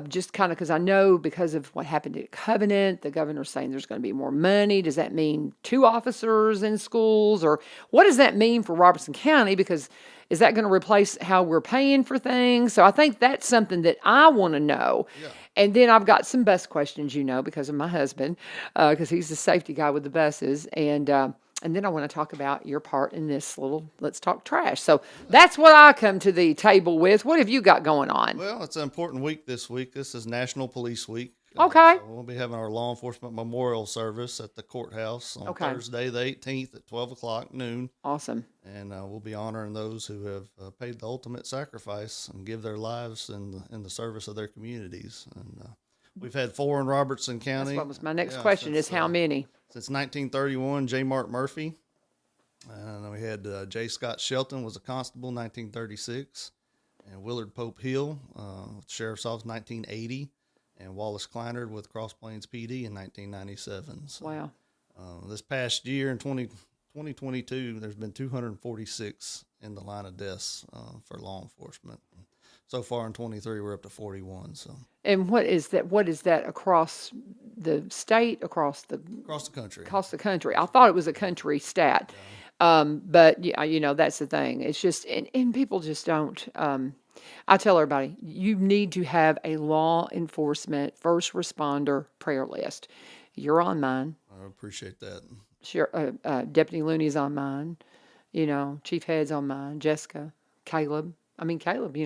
B: just kind of because I know because of what happened at Covenant, the governor's saying there's going to be more money. Does that mean 2 officers in schools, or what does that mean for Robertson County? Because is that going to replace how we're paying for things? So I think that's something that I want to know.
D: Yeah.
B: And then I've got some bus questions, because of my husband, because he's the safety guy with the buses, and then I want to talk about your part in this little Let's Talk Trash. So that's what I come to the table with. What have you got going on?
D: Well, it's an important week this week. This is National Police Week.
B: Okay.
D: So we'll be having our law enforcement memorial service at the courthouse on Thursday, the 18th at 12 o'clock noon.
B: Awesome.
D: And we'll be honoring those who have paid the ultimate sacrifice and give their lives in the service of their communities. And we've had 4 in Robertson County.
B: That's what was my next question is how many?
D: Since 1931, J. Mark Murphy. And we had J. Scott Shelton was a constable in 1936. And Willard Pope Hill, Sheriff's Office 1980. And Wallace Kleinard with Cross Plains PD in 1997. So,
B: wow.
D: This past year in 2022, there's been 246 in the line of deaths for law enforcement. So far in 23, we're up to 41. So.
B: And what is that? What is that across the state, across the
D: country?
B: Across the country. I thought it was a country stat. But yeah, that's the thing. It's just, and people just don't, I tell everybody, you need to have a law enforcement first responder prayer list. You're on mine.
D: I appreciate that.
B: Sure, Deputy Looney's on mine. Chief Head's on mine. Jessica, Kaleb.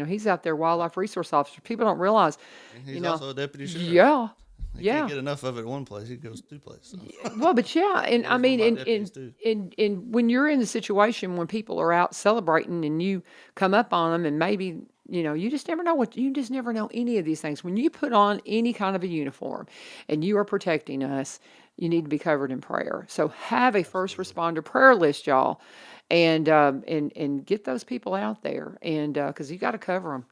B: He's out there, wildlife resource officer. People don't realize.
D: And he's also a deputy sheriff.
B: Yeah.
D: He can't get enough of it one place. He goes 2 places. So.
B: Well, but yeah, and I mean, and when you're in the situation when people are out celebrating and you come up on them and maybe, you just never know you just never know any of these things. When you put on any kind of a uniform and you are protecting us, you need to be covered in prayer. So have a first responder prayer list, y'all. And get those people out there, and because you got to cover them,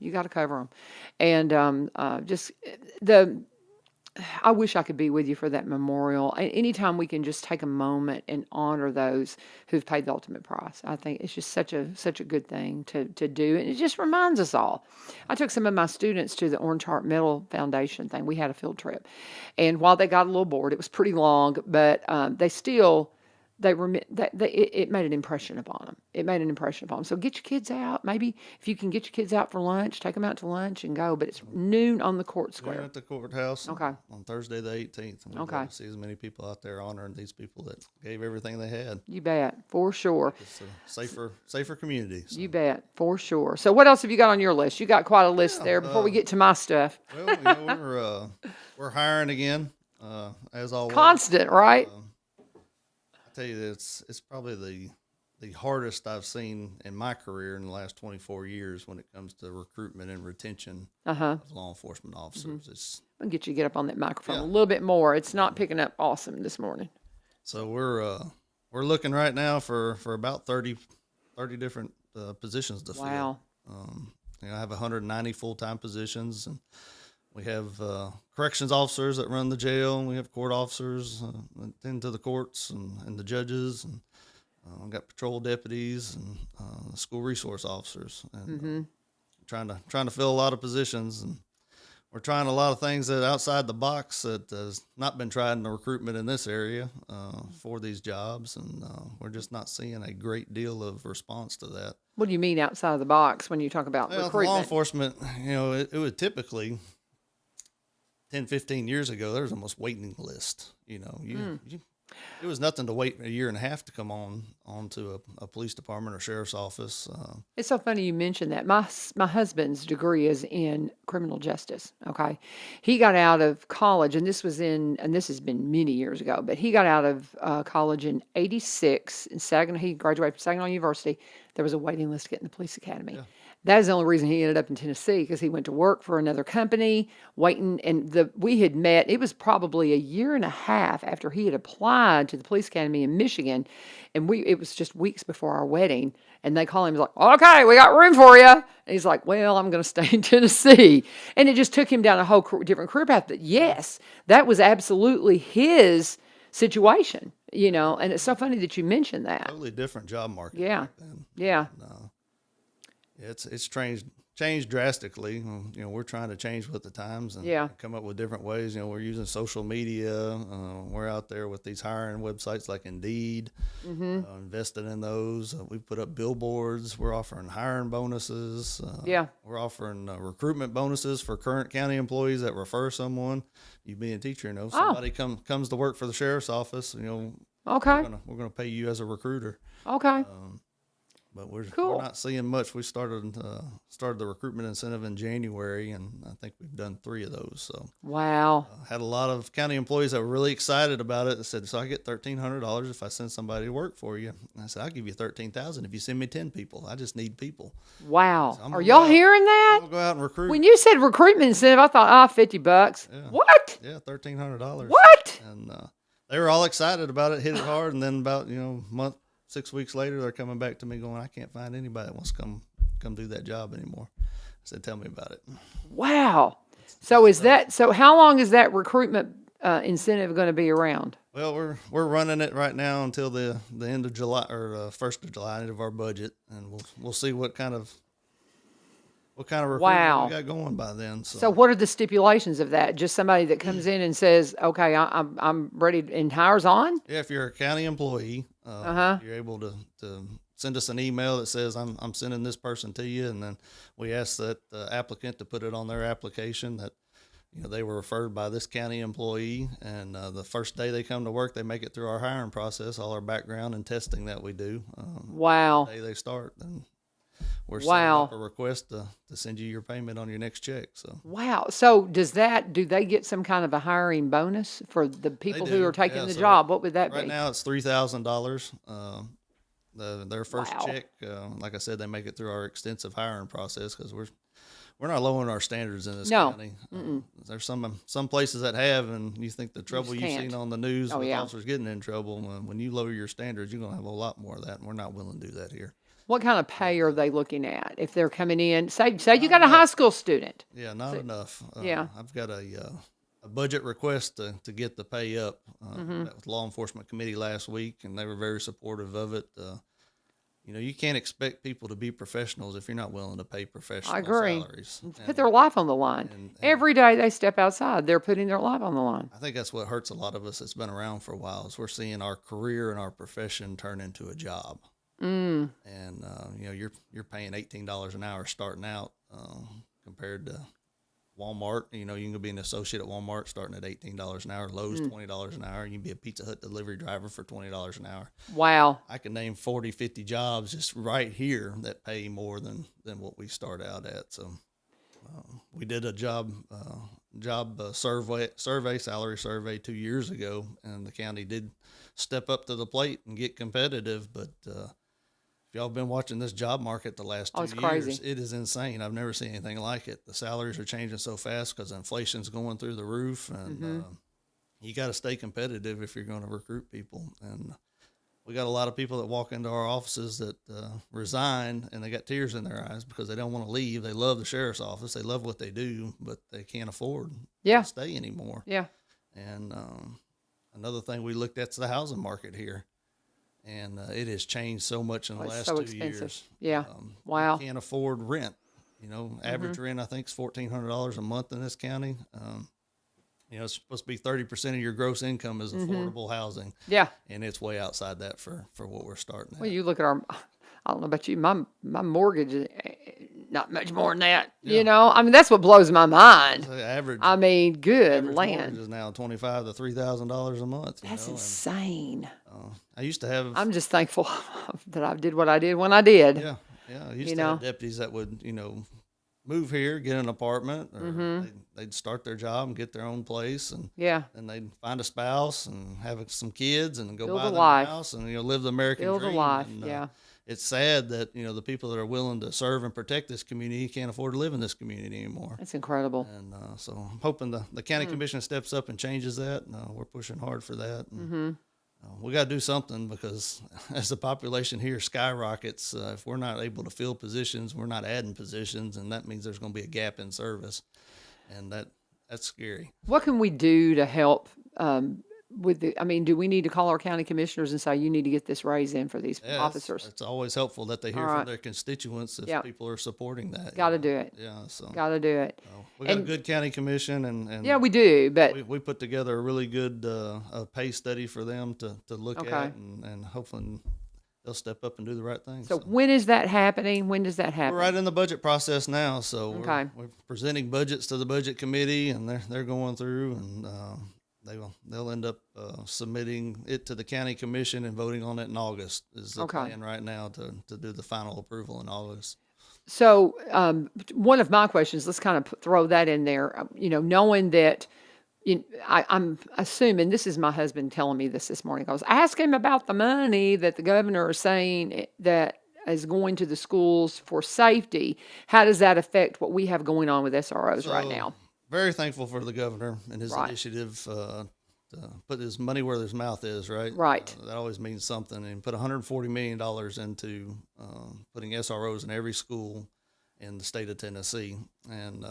B: and I wish I could be with you for that memorial. Anytime we can just take a moment and honor those who've paid the ultimate price, I think it's just such a good thing to do, and it just reminds us all. I took some of my students to the Orange Heart Medal Foundation thing. We had a field trip, and while they got a little bored, it was pretty long, but they still. It made an impression upon them. So get your kids out. Maybe if you can get your kids out for lunch, take them out to lunch and go. But it's noon on the court square.
D: We're at the courthouse.
B: Okay.
D: On Thursday the 18th. And we'd love to see as many people out there honoring these people that gave everything they had.
B: You bet, for sure.
D: It's a safer community. So.
B: You bet, for sure. So what else have you got on your list? You got quite a list there before we get to my stuff.
D: Well, we're hiring again, as always.
B: Constant, right?
D: Tell you, it's probably the hardest I've seen in my career in the last 24 years when it comes to recruitment and retention of law enforcement officers. It's
B: I'll get you to get up on that microphone a little bit more. It's not picking up awesome this morning.
D: So we're looking right now for about 30 different positions to fill.
B: Wow.
D: I have 190 full-time positions, and we have corrections officers that run the jail, and we have court officers that attend to the courts and the judges, and we've got patrol deputies and school resource officers, and trying to fill a lot of positions, and we're trying a lot of things that outside the box that has not been tried in the recruitment in this area for these jobs, and we're just not seeing a great deal of response to that.
B: What do you mean outside of the box when you talk about recruitment?
D: Law enforcement, it would typically 10, 15 years ago, there was almost waiting list. It was nothing to wait a year and a half to come on to a police department or sheriff's office.
B: It's so funny you mentioned that. My husband's degree is in criminal justice. Okay, he got out of college, and this has been many years ago. But he got out of college in '86 in Saginaw. He graduated from Saginaw University. There was a waiting list to get in the police academy. Yeah. That is the only reason he ended up in Tennessee, because he went to work for another company, waiting, and we had met. It was probably a year and a half after he had applied to the police academy in Michigan, and it was just weeks before our wedding. And they call him, he's like, "Okay, we got room for you." And he's like, "Well, I'm going to stay in Tennessee." And it just took him down a whole different career path. But yes, that was absolutely his situation. you know, and it's so funny that you mentioned that.
D: Totally different job market.
B: Yeah.
D: back then.
B: Yeah.
D: Yeah, it's changed drastically. You know, we're trying to change with the times and
B: Yeah.
D: come up with different ways. You know, we're using social media. We're out there with these hiring websites like Indeed, invested in those. We put up billboards. We're offering hiring bonuses.
B: Yeah.
D: We're offering recruitment bonuses for current county employees that refer someone. You being a teacher, you know, somebody comes to work for the sheriff's office, you know,
B: Okay.
D: we're gonna pay you as a recruiter.
B: Okay.
D: But we're
B: Cool.
D: not seeing much. We started the recruitment incentive in January, and I think we've done 3 of those. So
B: Wow.
D: had a lot of county employees that were really excited about it. They said, "So I get $1,300 if I send somebody to work for you." And I said, "I'll give you $13,000 if you send me 10 people. I just need people."
B: Wow.
D: So I'm
B: Are
D: gonna
B: y'all
D: go out-
B: hearing that?
D: I'm gonna go out and recruit.
B: When you said recruitment incentive, I thought, $50.
D: Yeah.
B: What?
D: Yeah, $1,300.
B: What?
D: And they were all excited about it, hit it hard, and then about month 6 weeks later, they're coming back to me going, "I can't find anybody that wants to come do that job anymore." I said, "Tell me about it."
B: Wow. So how long is that recruitment incentive going to be around?
D: Well, we're running it right now until the end of July or 1st of July, end of our budget, and we'll see what kind of recruitment
B: Wow.
D: we got going by then.
B: So what are the stipulations of that? Just somebody that comes in and says, "Okay, I'm ready," and hires on?
D: Yeah, if you're a county employee, you're able to send us an email that says I'm sending this person to you, and then we ask that the applicant to put it on their application that they were referred by this county employee, and the first day they come to work, they make it through our hiring process, all our background and testing that we do.
B: Wow.
D: The day they start, then we're
B: Wow.
D: setting up a request to send you your payment on your next check. So
B: Wow. So do they get some kind of a hiring bonus for the people who
D: do.
B: are taking
D: Yeah,
B: the
D: so
B: job? What would that
D: right
B: be?
D: now it's $3,000. Their first
B: Wow.
D: check, like I said, they make it through our extensive hiring process because we're not lowering our standards in this
B: No.
D: county. There's some places that have, and you think the trouble you've
B: can't.
D: seen on the news
B: Oh,
D: with
B: yeah.
D: officers getting in trouble. When you lower your standards, you're going to have a lot more of that, and we're not willing to do that here.
B: What kind of pay are they looking at if they're coming in? Say you got a high school student.
D: Yeah, not enough.
B: Yeah.
D: I've got a budget request to get the pay up. Met with law enforcement committee last week, and they were very supportive of it. You can't expect people to be professionals if you're not willing to pay professional
B: I agree.
D: salaries.
B: Put their life on the line.
D: and-
B: Every day they step outside, they're putting their life on the line.
D: I think that's what hurts a lot of us that's been around for a while is we're seeing our career and our profession turn into a job. And you're paying $18 an hour starting out compared to Walmart. You can be an associate at Walmart starting at $18 an hour, Lowe's $20 an hour. You can be a Pizza Hut delivery driver for $20 an hour.
B: Wow.
D: I can name 40, 50 jobs just right here that pay more than what we start out at. So we did a job salary survey 2 years ago, and the county did step up to the plate and get competitive. But if y'all been watching this job market the last 2
B: it's
D: years,
B: crazy.
D: it is insane. I've never seen anything like it. The salaries are changing so fast because inflation's going through the roof, and you got to stay competitive if you're going to recruit people. And we got a lot of people that walk into our offices that resign, and they got tears in their eyes because they don't want to leave. They love the sheriff's office. They love what they do, but they can't afford
B: Yeah.
D: to stay anymore.
B: Yeah.
D: And another thing we looked at is the housing market here. And it has changed so much in the
B: It's
D: last
B: so
D: 2
B: expensive.
D: years.
B: Yeah.
D: You
B: Wow.
D: can't afford rent. Average rent, I think, is $1,400 a month in this county. It's supposed to be 30% of your gross income is affordable housing.
B: Yeah.
D: And it's way outside that for what we're starting at.
B: Well, you look at I don't know about you, my mortgage is not much more than that.
D: Yeah.
B: That's what blows my mind.
D: The average,
B: Good
D: average
B: land.
D: mortgage is now $2,500 to $3,000 a month.
B: That's insane.
D: I used to have.
B: I'm just thankful that I did what I did when I did.
D: Yeah. I used to have deputies that would, move here, get an apartment, or they'd start their job and get their own place, and then they'd find a spouse and have some kids and go
B: Build
D: buy
B: a
D: their
B: life.
D: house and live the American
B: Build
D: dream.
B: a life.
D: And,
B: Yeah.
D: It's sad that the people that are willing to serve and protect this community can't afford to live in this community anymore.
B: That's incredible.
D: And so I'm hoping the county commission steps up and changes that. We're pushing hard for that. And, we got to do something because as the population here skyrockets, if we're not able to fill positions, we're not adding positions, and that means there's going to be a gap in service, and that's scary.
B: What can we do to help I mean, do we need to call our county commissioners and say, you need to get this raise in for these
D: Yeah,
B: officers?
D: it's always helpful that they hear
B: All
D: from
B: right.
D: their constituents if
B: Yep.
D: people are supporting that.
B: Got to do it.
D: Yeah, so
B: Got to do it.
D: we got a
B: And
D: good county commission, and
B: yeah, we do, but
D: we put together a really good pay study for them to look
B: Okay.
D: at, and hopefully they'll step up and do the right thing.
B: so when is that happening? When does that happen?
D: we're right in the budget process now, so
B: Okay.
D: we're presenting budgets to the budget committee, and they're going through, and they'll end up submitting it to the county commission and voting on it in August. Is the
B: Okay.
D: plan right now to do the final approval in August.
B: So, one of my questions, let's kind of throw that in there, knowing that I'm assuming this is my husband telling me this morning. I was asking him about the money that the governor is saying that is going to the schools for safety. How does that affect what we have going on with SROs right
D: So,
B: now?
D: Very thankful for the governor and his
B: Right.
D: initiative to put his money where his mouth is, right?
B: Right.
D: That always means something. And put $140 million into putting SROs in every school in the state of Tennessee. And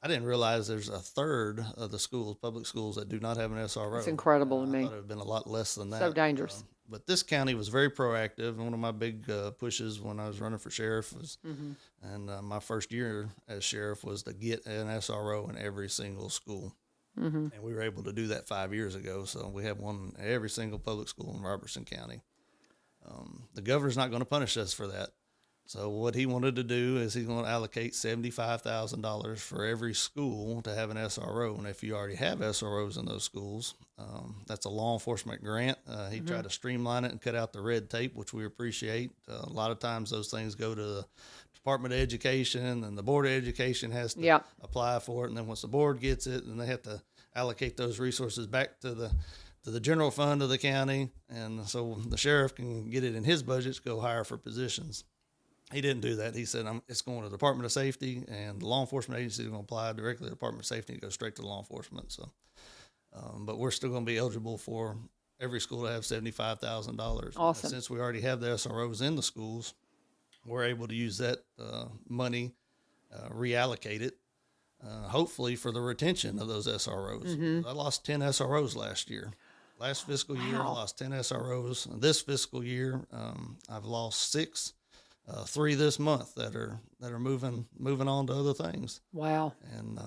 D: I didn't realize there's a third of the schools, public schools, that do not have an SRO.
B: It's incredible to
D: I
B: me.
D: thought it would have been a lot less than that.
B: So dangerous.
D: But this county was very proactive. One of my big pushes when I was running for sheriff was,
B: Mm-hmm.
D: and my first year as sheriff was to get an SRO in every single school.
B: Mm-hmm.
D: And we were able to do that 5 years ago. So we have one in every single public school in Robertson County. The governor's not going to punish us for that. So what he wanted to do is he's going to allocate $75,000 for every school to have an SRO. And if you already have SROs in those schools, that's a law enforcement grant. He tried to streamline it and cut out the red tape, which we appreciate. A lot of times those things go to the Department of Education, and the Board of Education has to
B: Yep.
D: apply for it. And then once the board gets it, then they have to allocate those resources back to the general fund of the county. And so the sheriff can get it in his budget to go hire for positions. He didn't do that. He said, it's going to the Department of Safety, and the law enforcement agency is going to apply directly to the Department of Safety and go straight to law enforcement. So, but we're still going to be eligible for every school to have $75,000.
B: Awesome.
D: Since we already have the SROs in the schools, we're able to use that money, reallocate it, hopefully for the retention of those SROs.
B: Mm-hmm.
D: I lost 10 SROs last year. Last fiscal year, I lost 10 SROs. This fiscal year, I've lost 6. 3 this month that are moving on to other things.
B: Wow.
D: And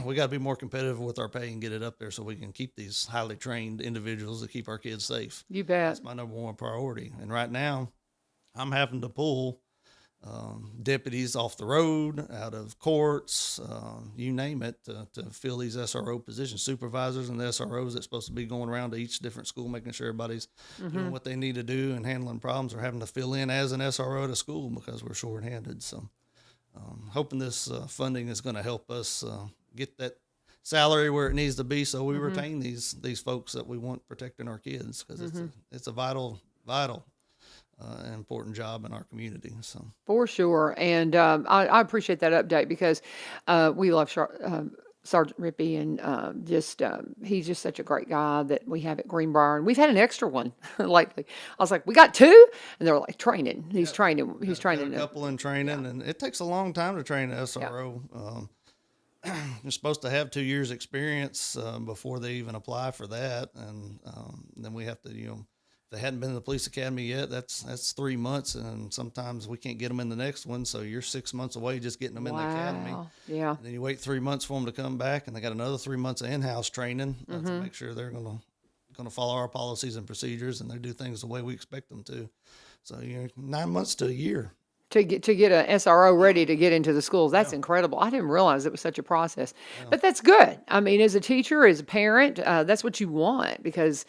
D: we got to be more competitive with our pay and get it up there so we can keep these highly trained individuals to keep our kids safe.
B: You bet.
D: That's my number one priority. And right now, I'm having to pull deputies off the road, out of courts, you name it, to fill these SRO positions. Supervisors and the SROs that's supposed to be going around to each different school, making sure everybody's doing what they need to do and handling problems, or having to fill in as an SRO at a school because we're shorthanded. So hoping this funding is going to help us get that salary where it needs to be so we retain these folks that we want protecting our kids, because it's a vital important job in our community. So
B: For sure. And I appreciate that update because we love Sergeant Rippey, and he's just such a great guy that we have at Greenbrier. And we've had an extra one lately. I was like, we got 2? And they're like, training. He's training. He's training.
D: a couple in training, and it takes a long time to train an SRO. You're supposed to have 2 years experience before they even apply for that. And then we have to, if they hadn't been in the police academy yet, that's 3 months, and sometimes we can't get them in the next one. So you're 6 months away just getting them in the academy.
B: Yeah.
D: And then you wait 3 months for them to come back, and they got another 3 months of in-house training to make sure they're going to follow our policies and procedures, and they do things the way we expect them to. So 9 months to a year.
B: To get an SRO ready to get into the schools. That's incredible. I didn't realize it was such a process, but that's good. I mean, as a teacher, as a parent, that's what you want, because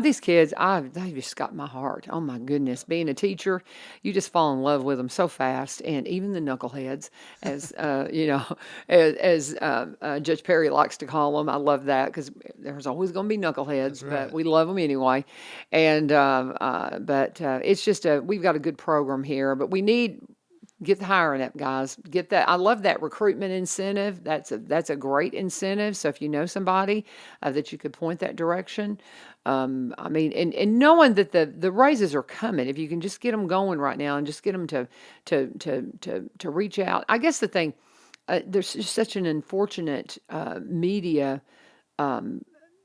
B: these kids, they just got my heart. Oh my goodness. Being a teacher, you just fall in love with them so fast. And even the knuckleheads, as, as Judge Perry likes to call them. I love that, because there's always going to be knuckleheads, but we love them anyway. And, but it's just we've got a good program here, but we need, get the hiring up, guys. Get that. I love that recruitment incentive. That's a great incentive. So if you know somebody that you could point that direction, I mean, and knowing that the raises are coming, if you can just get them going right now and just get them to reach out. I guess the thing, there's just such an unfortunate media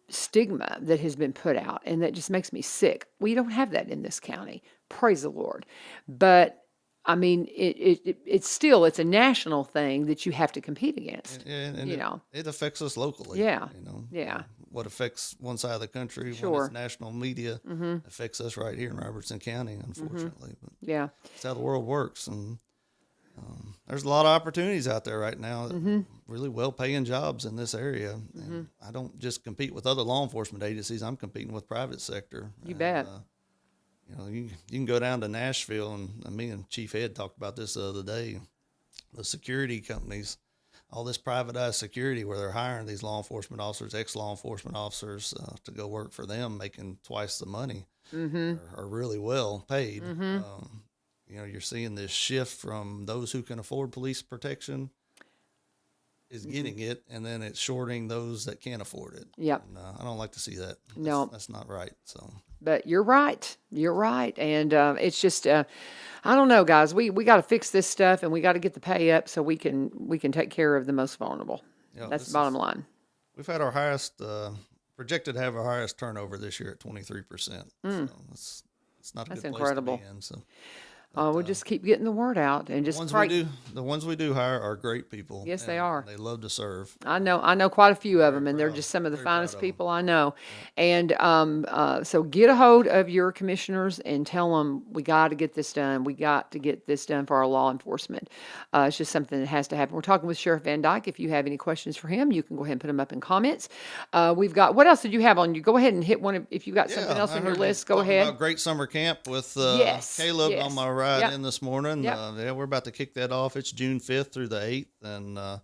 B: stigma that has been put out, and that just makes me sick. We don't have that in this county. Praise the Lord. But I mean, it's a national thing that you have to compete against.
D: And
B: you know.
D: it affects us locally.
B: Yeah.
D: You know,
B: Yeah.
D: What affects one side of the country, when
B: Sure.
D: it's national media, affects us right here in Robertson County, unfortunately. But
B: Yeah.
D: it's how the world works. And there's a lot of opportunities out there right now, really well-paying jobs in this area. And I don't just compete with other law enforcement agencies. I'm competing with private sector.
B: You bet.
D: You know, you can go down to Nashville, and me and Chief Ed talked about this the other day. The security companies, all this privatized security where they're hiring these law enforcement officers, ex-law enforcement officers, to go work for them, making twice the money, are really well paid. You know, you're seeing this shift from those who can afford police protection is getting it, and then it's shorting those that can't afford it.
B: Yep.
D: And, I don't like to see that.
B: No.
D: That's not right. So.
B: But you're right. You're right. And it's just, I don't know, guys. We got to fix this stuff, and we got to get the pay up so we can take care of the most vulnerable.
D: Yeah,
B: That's the bottom line.
D: We've had our highest, projected to have our highest turnover this year at 23%. So it's not a
B: That's
D: good
B: incredible.
D: place to be in. So.
B: We'll just keep getting the word out and just pray.
D: The ones we do hire are great people.
B: Yes, they are.
D: They love to serve.
B: I know quite a few of them, and they're just some of the finest people I know. And so get a hold of your commissioners and tell them we got to get this done. We got to get this done for our law enforcement. It's just something that has to happen. We're talking with Sheriff Van Dyke. If you have any questions for him, you can go ahead and put them up in comments. We've got, what else did you have on you? Go ahead and hit one. If you've got something else on your list, go ahead.
D: About great summer camp with
B: Yes,
D: Kaleb
B: yes.
D: on my ride in this morning.
B: Yep.
D: We're about to kick that off. It's June 5th through the 8th, and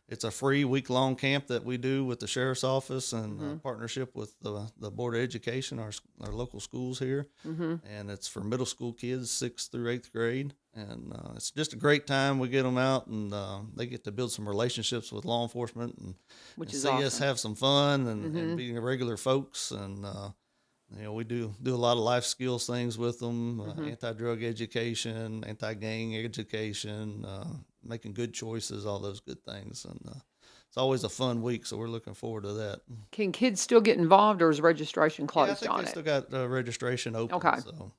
D: it's a free week-long camp that we do with the Sheriff's Office and partnership with the Board of Education, our local schools here. And it's for middle school kids, 6th through 8th grade. And it's just a great time. We get them out, and they get to build some relationships with law enforcement and
B: Which is
D: see us
B: awesome.
D: have some fun and being regular folks. And you know, we do a lot of life skills things with them, anti-drug education, anti-gang education, making good choices, all those good things. And it's always a fun week, so we're looking forward to that.
B: Can kids still get involved, or is registration
D: Yeah, I
B: closed
D: think
B: on
D: they
B: it?
D: still got registration open.
B: Okay.
D: So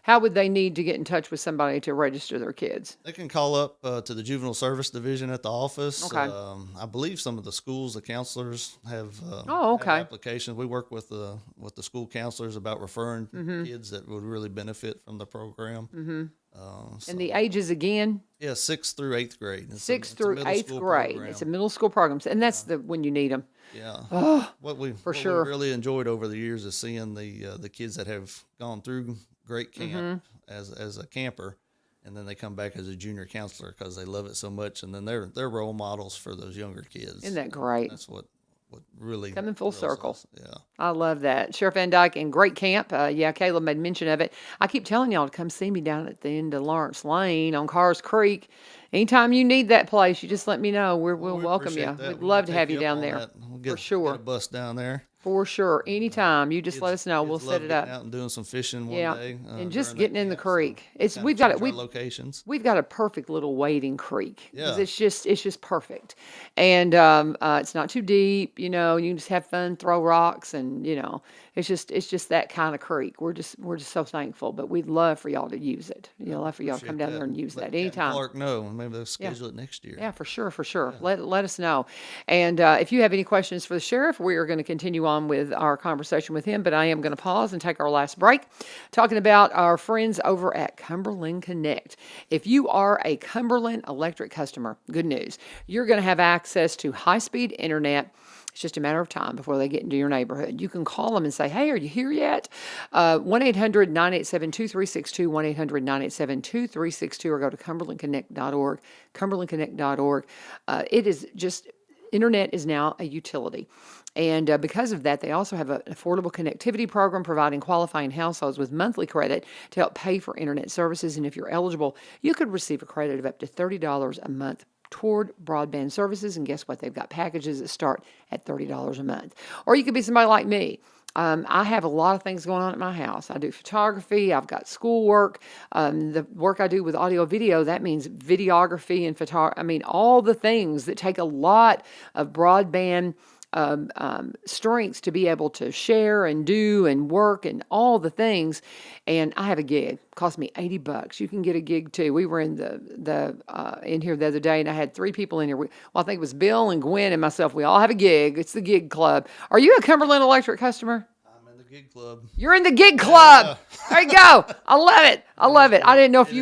B: How would they need to get in touch with somebody to register their kids?
D: they can call up to the Juvenile Service Division at the office.
B: Okay.
D: I believe some of the schools, the counselors have
B: Oh, okay.
D: have applications. We work with the school counselors about referring kids that would really benefit from the program. So,
B: And the ages again?
D: yeah, 6th through 8th grade. It's a
B: 6th
D: middle
B: through 8th
D: school
B: grade.
D: program.
B: It's a middle school program. And that's when you need them.
D: Yeah. What we
B: sure.
D: really enjoyed over the years is seeing the kids that have gone through great camp as a camper, and then they come back as a junior counselor because they love it so much, and then they're role models for those younger kids.
B: Isn't that great?
D: That's what really
B: Coming full
D: thrills
B: circle.
D: us. Yeah.
B: I love that. Sheriff Van Dyke, and great camp. Yeah, Kaleb made mention of it. I keep telling y'all to come see me down at the end of Lawrence Lane on Carrs Creek. Anytime you need that place, you just let me know. We'll
D: We
B: welcome you.
D: appreciate that.
B: We'd
D: We
B: love
D: can
B: to have
D: take
B: you down
D: up on
B: there.
D: that. We'll
B: sure.
D: Get a bus down there.
B: For sure. Anytime. You just let us know. We'll
D: Kids
B: set
D: love
B: it up.
D: getting out and doing some fishing one
B: Yeah.
D: day.
B: And just
D: during
B: getting
D: that
B: in the
D: camp,
B: creek.
D: so
B: It's
D: kinda
B: we've got
D: change
B: it.
D: our locations.
B: We've got a perfect little wading creek. 'Cause
D: Yeah.
B: It's just perfect. And it's not too deep, you know, you can just have fun, throw rocks, and you know, it's just that kind of creek. We're just so thankful, but we'd love for y'all to use it. You know, love for y'all to come
D: Appreciate
B: down there and use
D: Let
B: that
D: Captain
B: anytime.
D: Clark know. Maybe they'll schedule it next year.
B: Yeah, for sure. Let us know. And if you have any questions for the sheriff, we are going to continue on with our conversation with him, but I am going to pause and take our last break talking about our friends over at Cumberland Connect. If you are a Cumberland Electric customer, good news. You're going to have access to high-speed internet. It's just a matter of time before they get into your neighborhood. You can call them and say, hey, are you here yet? 1-800-987-2362, 1-800-987-2362, or go to cumberlandconnect.org, cumberlandconnect.org. It is just, internet is now a utility. And because of that, they also have an affordable connectivity program providing qualifying households with monthly credit to help pay for internet services. And if you're eligible, you could receive a credit of up to $30 a month toward broadband services. And guess what? They've got packages that start at $30 a month. Or you could be somebody like me. I have a lot of things going on at my house. I do photography. I've got schoolwork. The work I do with audio video, that means videography and photography. I mean, all the things that take a lot of broadband strengths to be able to share and do and work and all the things. And I have a gig. Cost me $80. You can get a gig too. We were in in here the other day, and I had 3 people in here. I think it was Bill and Gwen and myself. We all have a gig. It's the gig club. Are you a Cumberland Electric customer?
D: I'm in the gig club.
B: You're in the gig club. There you go. I love it. I love it. I didn't know if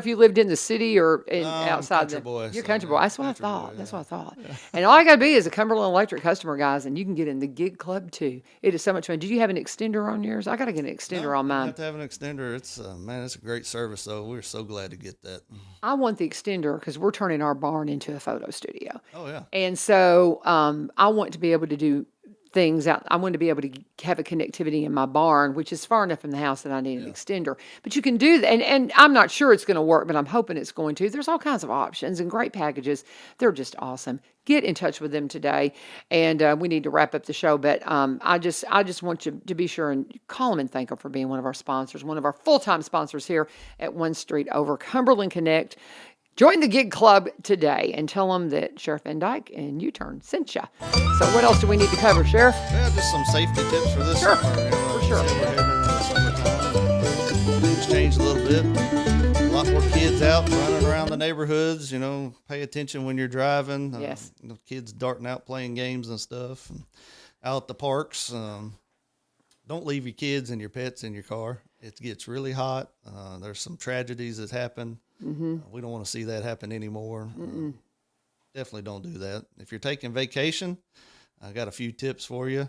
B: you lived in the city or outside.
D: Country boy.
B: You're
D: So
B: country boy. That's what I
D: country
B: thought.
D: boy,
B: That's
D: yeah.
B: what I thought. And all I got to be is a Cumberland Electric customer, guys, and you can get in the gig club too. It is so much fun. Did you have an extender on yours? I got to get an extender on
D: You
B: mine.
D: have to have an extender. It's man, it's a great service though. We're so glad to get that.
B: I want the extender because we're turning our barn into a photo studio.
D: Oh yeah.
B: And so I want to be able to do things out. I want to be able to have a connectivity in my barn, which is far enough from the house that I need an extender. But you can do that. And I'm not sure it's going to work, but I'm hoping it's going to. There's all kinds of options and great packages. They're just awesome. Get in touch with them today. And we need to wrap up the show. But I just want you to be sure and call them and thank them for being one of our sponsors, one of our full-time sponsors here at 1 Street Over, Cumberland Connect. Join the gig club today and tell them that Sheriff Van Dyke and U-Turn sent you. So what else do we need to cover, Sheriff?
D: Yeah, just some safety tips for this
B: Sure,
D: summer.
B: for sure.
D: We're heading into the summertime. Things change a little bit. A lot more kids out running around the neighborhoods. Pay attention when you're driving.
B: Yes.
D: Kids darting out playing games and stuff. And out at the parks. Don't leave your kids and your pets in your car. It gets really hot. There's some tragedies that happen.
B: Mm-hmm.
D: We don't want to see that happen anymore. Definitely don't do that. If you're taking vacation, I got a few tips for you.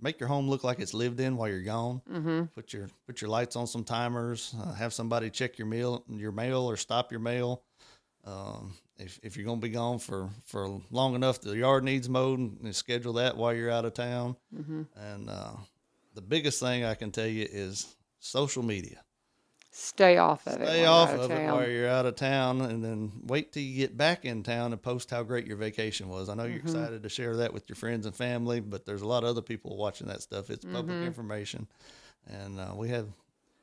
D: Make your home look like it's lived in while you're gone.
B: Mm-hmm.
D: Put your lights on some timers. Have somebody check your mail or stop your mail. If you're gonna be gone for long enough, the yard needs mowed, and schedule that while you're out of town.
B: Mm-hmm.
D: And the biggest thing I can tell you is social media.
B: Stay off of it.
D: Stay
B: while
D: off
B: you're out
D: of it
B: town.
D: while you're out of town, and then wait till you get back in town and post how great your vacation was. I know you're excited to share that with your friends and family, but there's a lot of other people watching that stuff. It's public information, and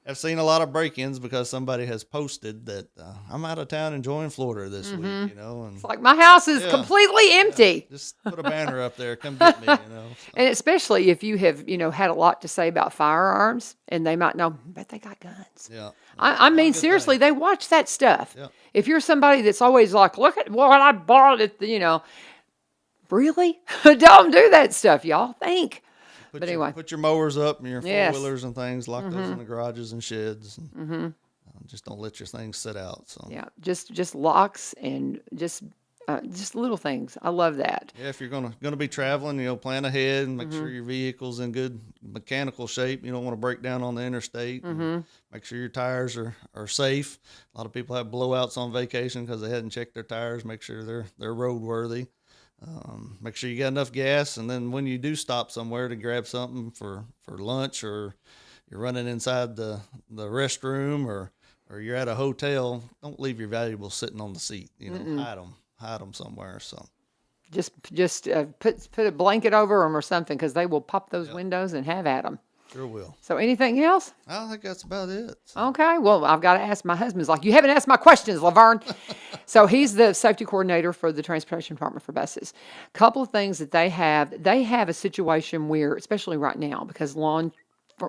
D: I've seen a lot of break-ins because somebody has posted that I'm out of town enjoying Florida this week. And
B: It's like my house is
D: Yeah.
B: completely empty.
D: just put a banner up there, come get me.
B: And especially if you have, had a lot to say about firearms, and they might know, but they got guns.
D: Yeah.
B: I mean,
D: good
B: seriously,
D: thing.
B: they watch that stuff.
D: Yeah.
B: If you're somebody that's always like, look at what I bought at really? Don't do that stuff, y'all. Think. But anyway.
D: Put your mowers up and your
B: Yes.
D: four-wheelers and things. Lock those in the garages and sheds. And, just don't let your things sit out. So
B: Yeah, just locks and just little things. I love that.
D: yeah, if you're gonna be traveling, plan ahead and make sure your vehicle's in good mechanical shape. You don't want to break down on the interstate. And make sure your tires are safe. A lot of people have blowouts on vacation because they hadn't checked their tires. Make sure they're roadworthy. Make sure you got enough gas, and then when you do stop somewhere to grab something for lunch, or you're running inside the restroom, or you're at a hotel, don't leave your valuables sitting on the seat. Hide them somewhere. So
B: Just put a blanket over them or something, because they will pop those windows and have at them.
D: sure will.
B: So anything else?
D: I think that's about it. So,
B: Okay. Well, I've got to ask. My husband's like, you haven't asked my questions, Laverne. So he's the safety coordinator for the transportation department for buses. Couple of things that they have a situation where, especially right now, because lawn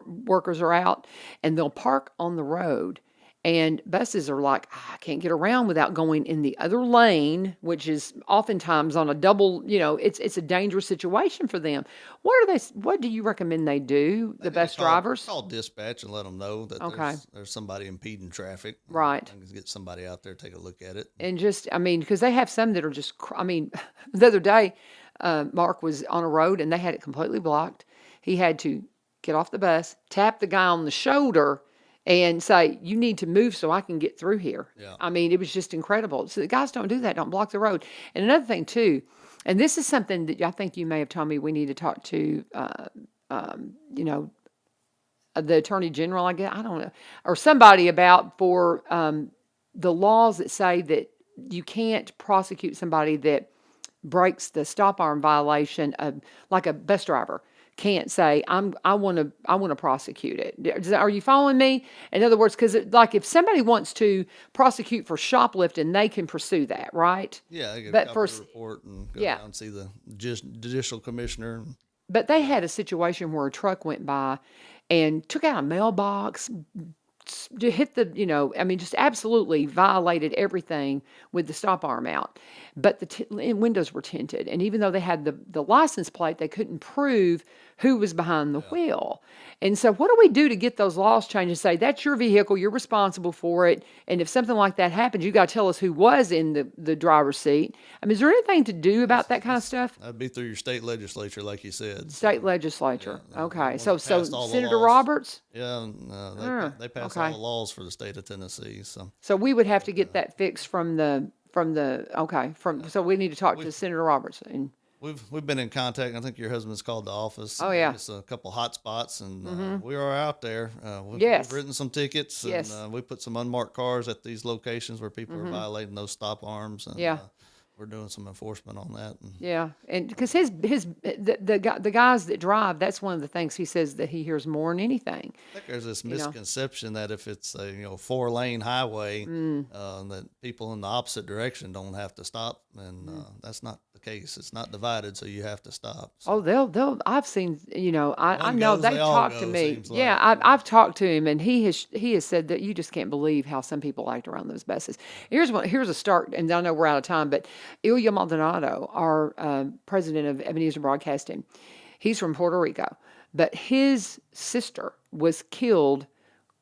B: workers are out, and they'll park on the road. And buses are like, I can't get around without going in the other lane, which is oftentimes on a double, it's a dangerous situation for them. What do you recommend they do, the bus drivers?
D: Call dispatch and let them know that
B: Okay.
D: there's somebody impeding traffic.
B: Right.
D: And get somebody out there, take a look at it.
B: And because they have some that are just, the other day, Mark was on a road and they had it completely blocked. He had to get off the bus, tap the guy on the shoulder, and say, you need to move so I can get through here.
D: Yeah.
B: It was just incredible. So the guys don't do that. Don't block the road. And another thing, too, and this is something that I think you may have told me we need to talk to, the Attorney General, I guess, I don't know, or somebody about for the laws that say that you can't prosecute somebody that breaks the stop arm violation, like a bus driver can't say I want to prosecute it. Are you following me? In other words, because like if somebody wants to prosecute for shoplifting, they can pursue that, right?
D: Yeah, they get
B: But
D: a
B: for
D: copy of the report and go
B: yeah.
D: down and see the judicial commissioner.
B: But they had a situation where a truck went by and took out a mailbox, hit the, just absolutely violated everything with the stop arm out. But the windows were tinted. And even though they had the license plate, they couldn't prove who was behind the wheel. And so what do we do to get those laws changed and say, that's your vehicle, you're responsible for it. And if something like that happens, you got to tell us who was in the driver's seat. I mean, is there anything to do about that kind of stuff?
D: That'd be through your state legislature, like you said.
B: State legislature.
D: Yeah,
B: Okay.
D: once
B: So
D: you passed all the
B: Senator
D: laws.
B: Roberts?
D: Yeah, they passed
B: okay.
D: all the laws for the state of Tennessee.
B: So we would have to get that fixed so we need to talk to Senator Roberts. And
D: we've been in contact. I think your husband's called the office.
B: Oh, yeah.
D: Just a couple hot spots, and we are out there. We've written some tickets,
B: Yes.
D: and we put some unmarked cars at these locations where people are violating those stop arms. And,
B: Yeah.
D: we're doing some enforcement on that. And
B: yeah, and because the guys that drive, that's one of the things he says that he hears more than anything.
D: I think there's this misconception that if it's a 4-lane highway, that people in the opposite direction don't have to stop, and that's not the case. It's not divided, so you have to stop. So.
B: Oh, they'll. I've seen. I know
D: goes,
B: they
D: they all
B: talked
D: go,
B: to me.
D: seems
B: Yeah,
D: like.
B: I've talked to him, and he has said that you just can't believe how some people act around those buses. Here's a start, and I know we're out of time, but Ilya Maldonado, our president of Ebenezer Broadcasting, he's from Puerto Rico, but his sister was killed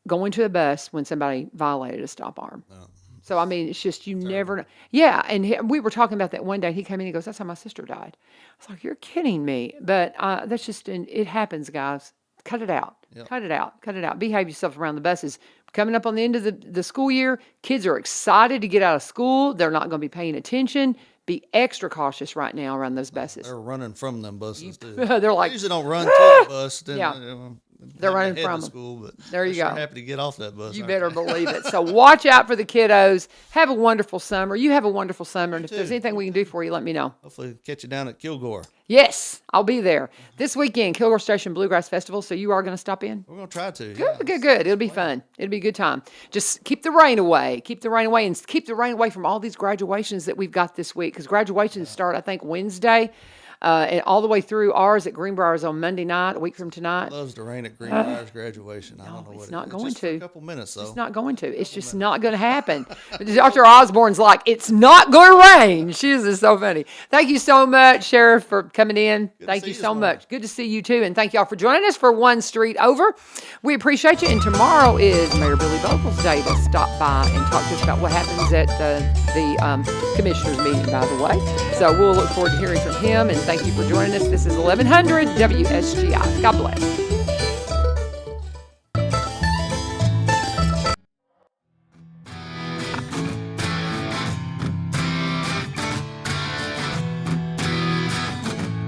B: going to a bus when somebody violated a stop arm.
D: Oh.
B: So, I mean, it's just, you never know. Yeah, and we were talking about that one day, and he came in and he goes, that's how my sister died. I was like, you're kidding me. But that's just, it happens, guys. Cut it out.
D: Yep.
B: Cut it out. Cut it out. Behave yourself around the buses. Coming up on the end of the school year, kids are excited to get out of school. They're not going to be paying attention. Be extra cautious right now around those buses.
D: They're running from them buses, too.
B: They're like,
D: They usually don't run to the bus. Then,
B: Yeah. They're running
D: head to
B: from them.
D: school, but
B: There you
D: they're sure
B: go.
D: happy to get off that bus.
B: You
D: aren't
B: better
D: they?
B: believe it. So watch out for the kiddos. Have a wonderful summer. You have a wonderful summer. And if there's anything we can do for you, let me know.
D: Hopefully catch you down at Kilgore.
B: Yes, I'll be there this weekend, Kilgore Station Bluegrass Festival. So you are going to stop in?
D: We're going to try to.
B: Good. It'll be fun. It'll be a good time. Just keep the rain away. Keep the rain away, and keep the rain away from all these graduations that we've got this week, because graduations start, I think, Wednesday. And all the way through ours at Greenbrier on Monday night, a week from tonight.
D: It loves to rain at Greenbrier's graduation. I don't know what
B: it's not
D: it is.
B: going
D: Just for
B: to.
D: a couple minutes, though.
B: It's not going to. It's just not going to happen. Dr. Osborne's like, it's not going to rain. She is so funny. Thank you so much, Sheriff, for coming in. Thank you so much. Good to see you, too. And thank y'all for joining us for One Street Over. We appreciate you. And tomorrow is Mayor Billy Vogel's day to stop by and talk to us about what happens at the commissioners meeting, by the way. So we'll look forward to hearing from him. And thank you for joining us. This is 1100 WSGI. God bless.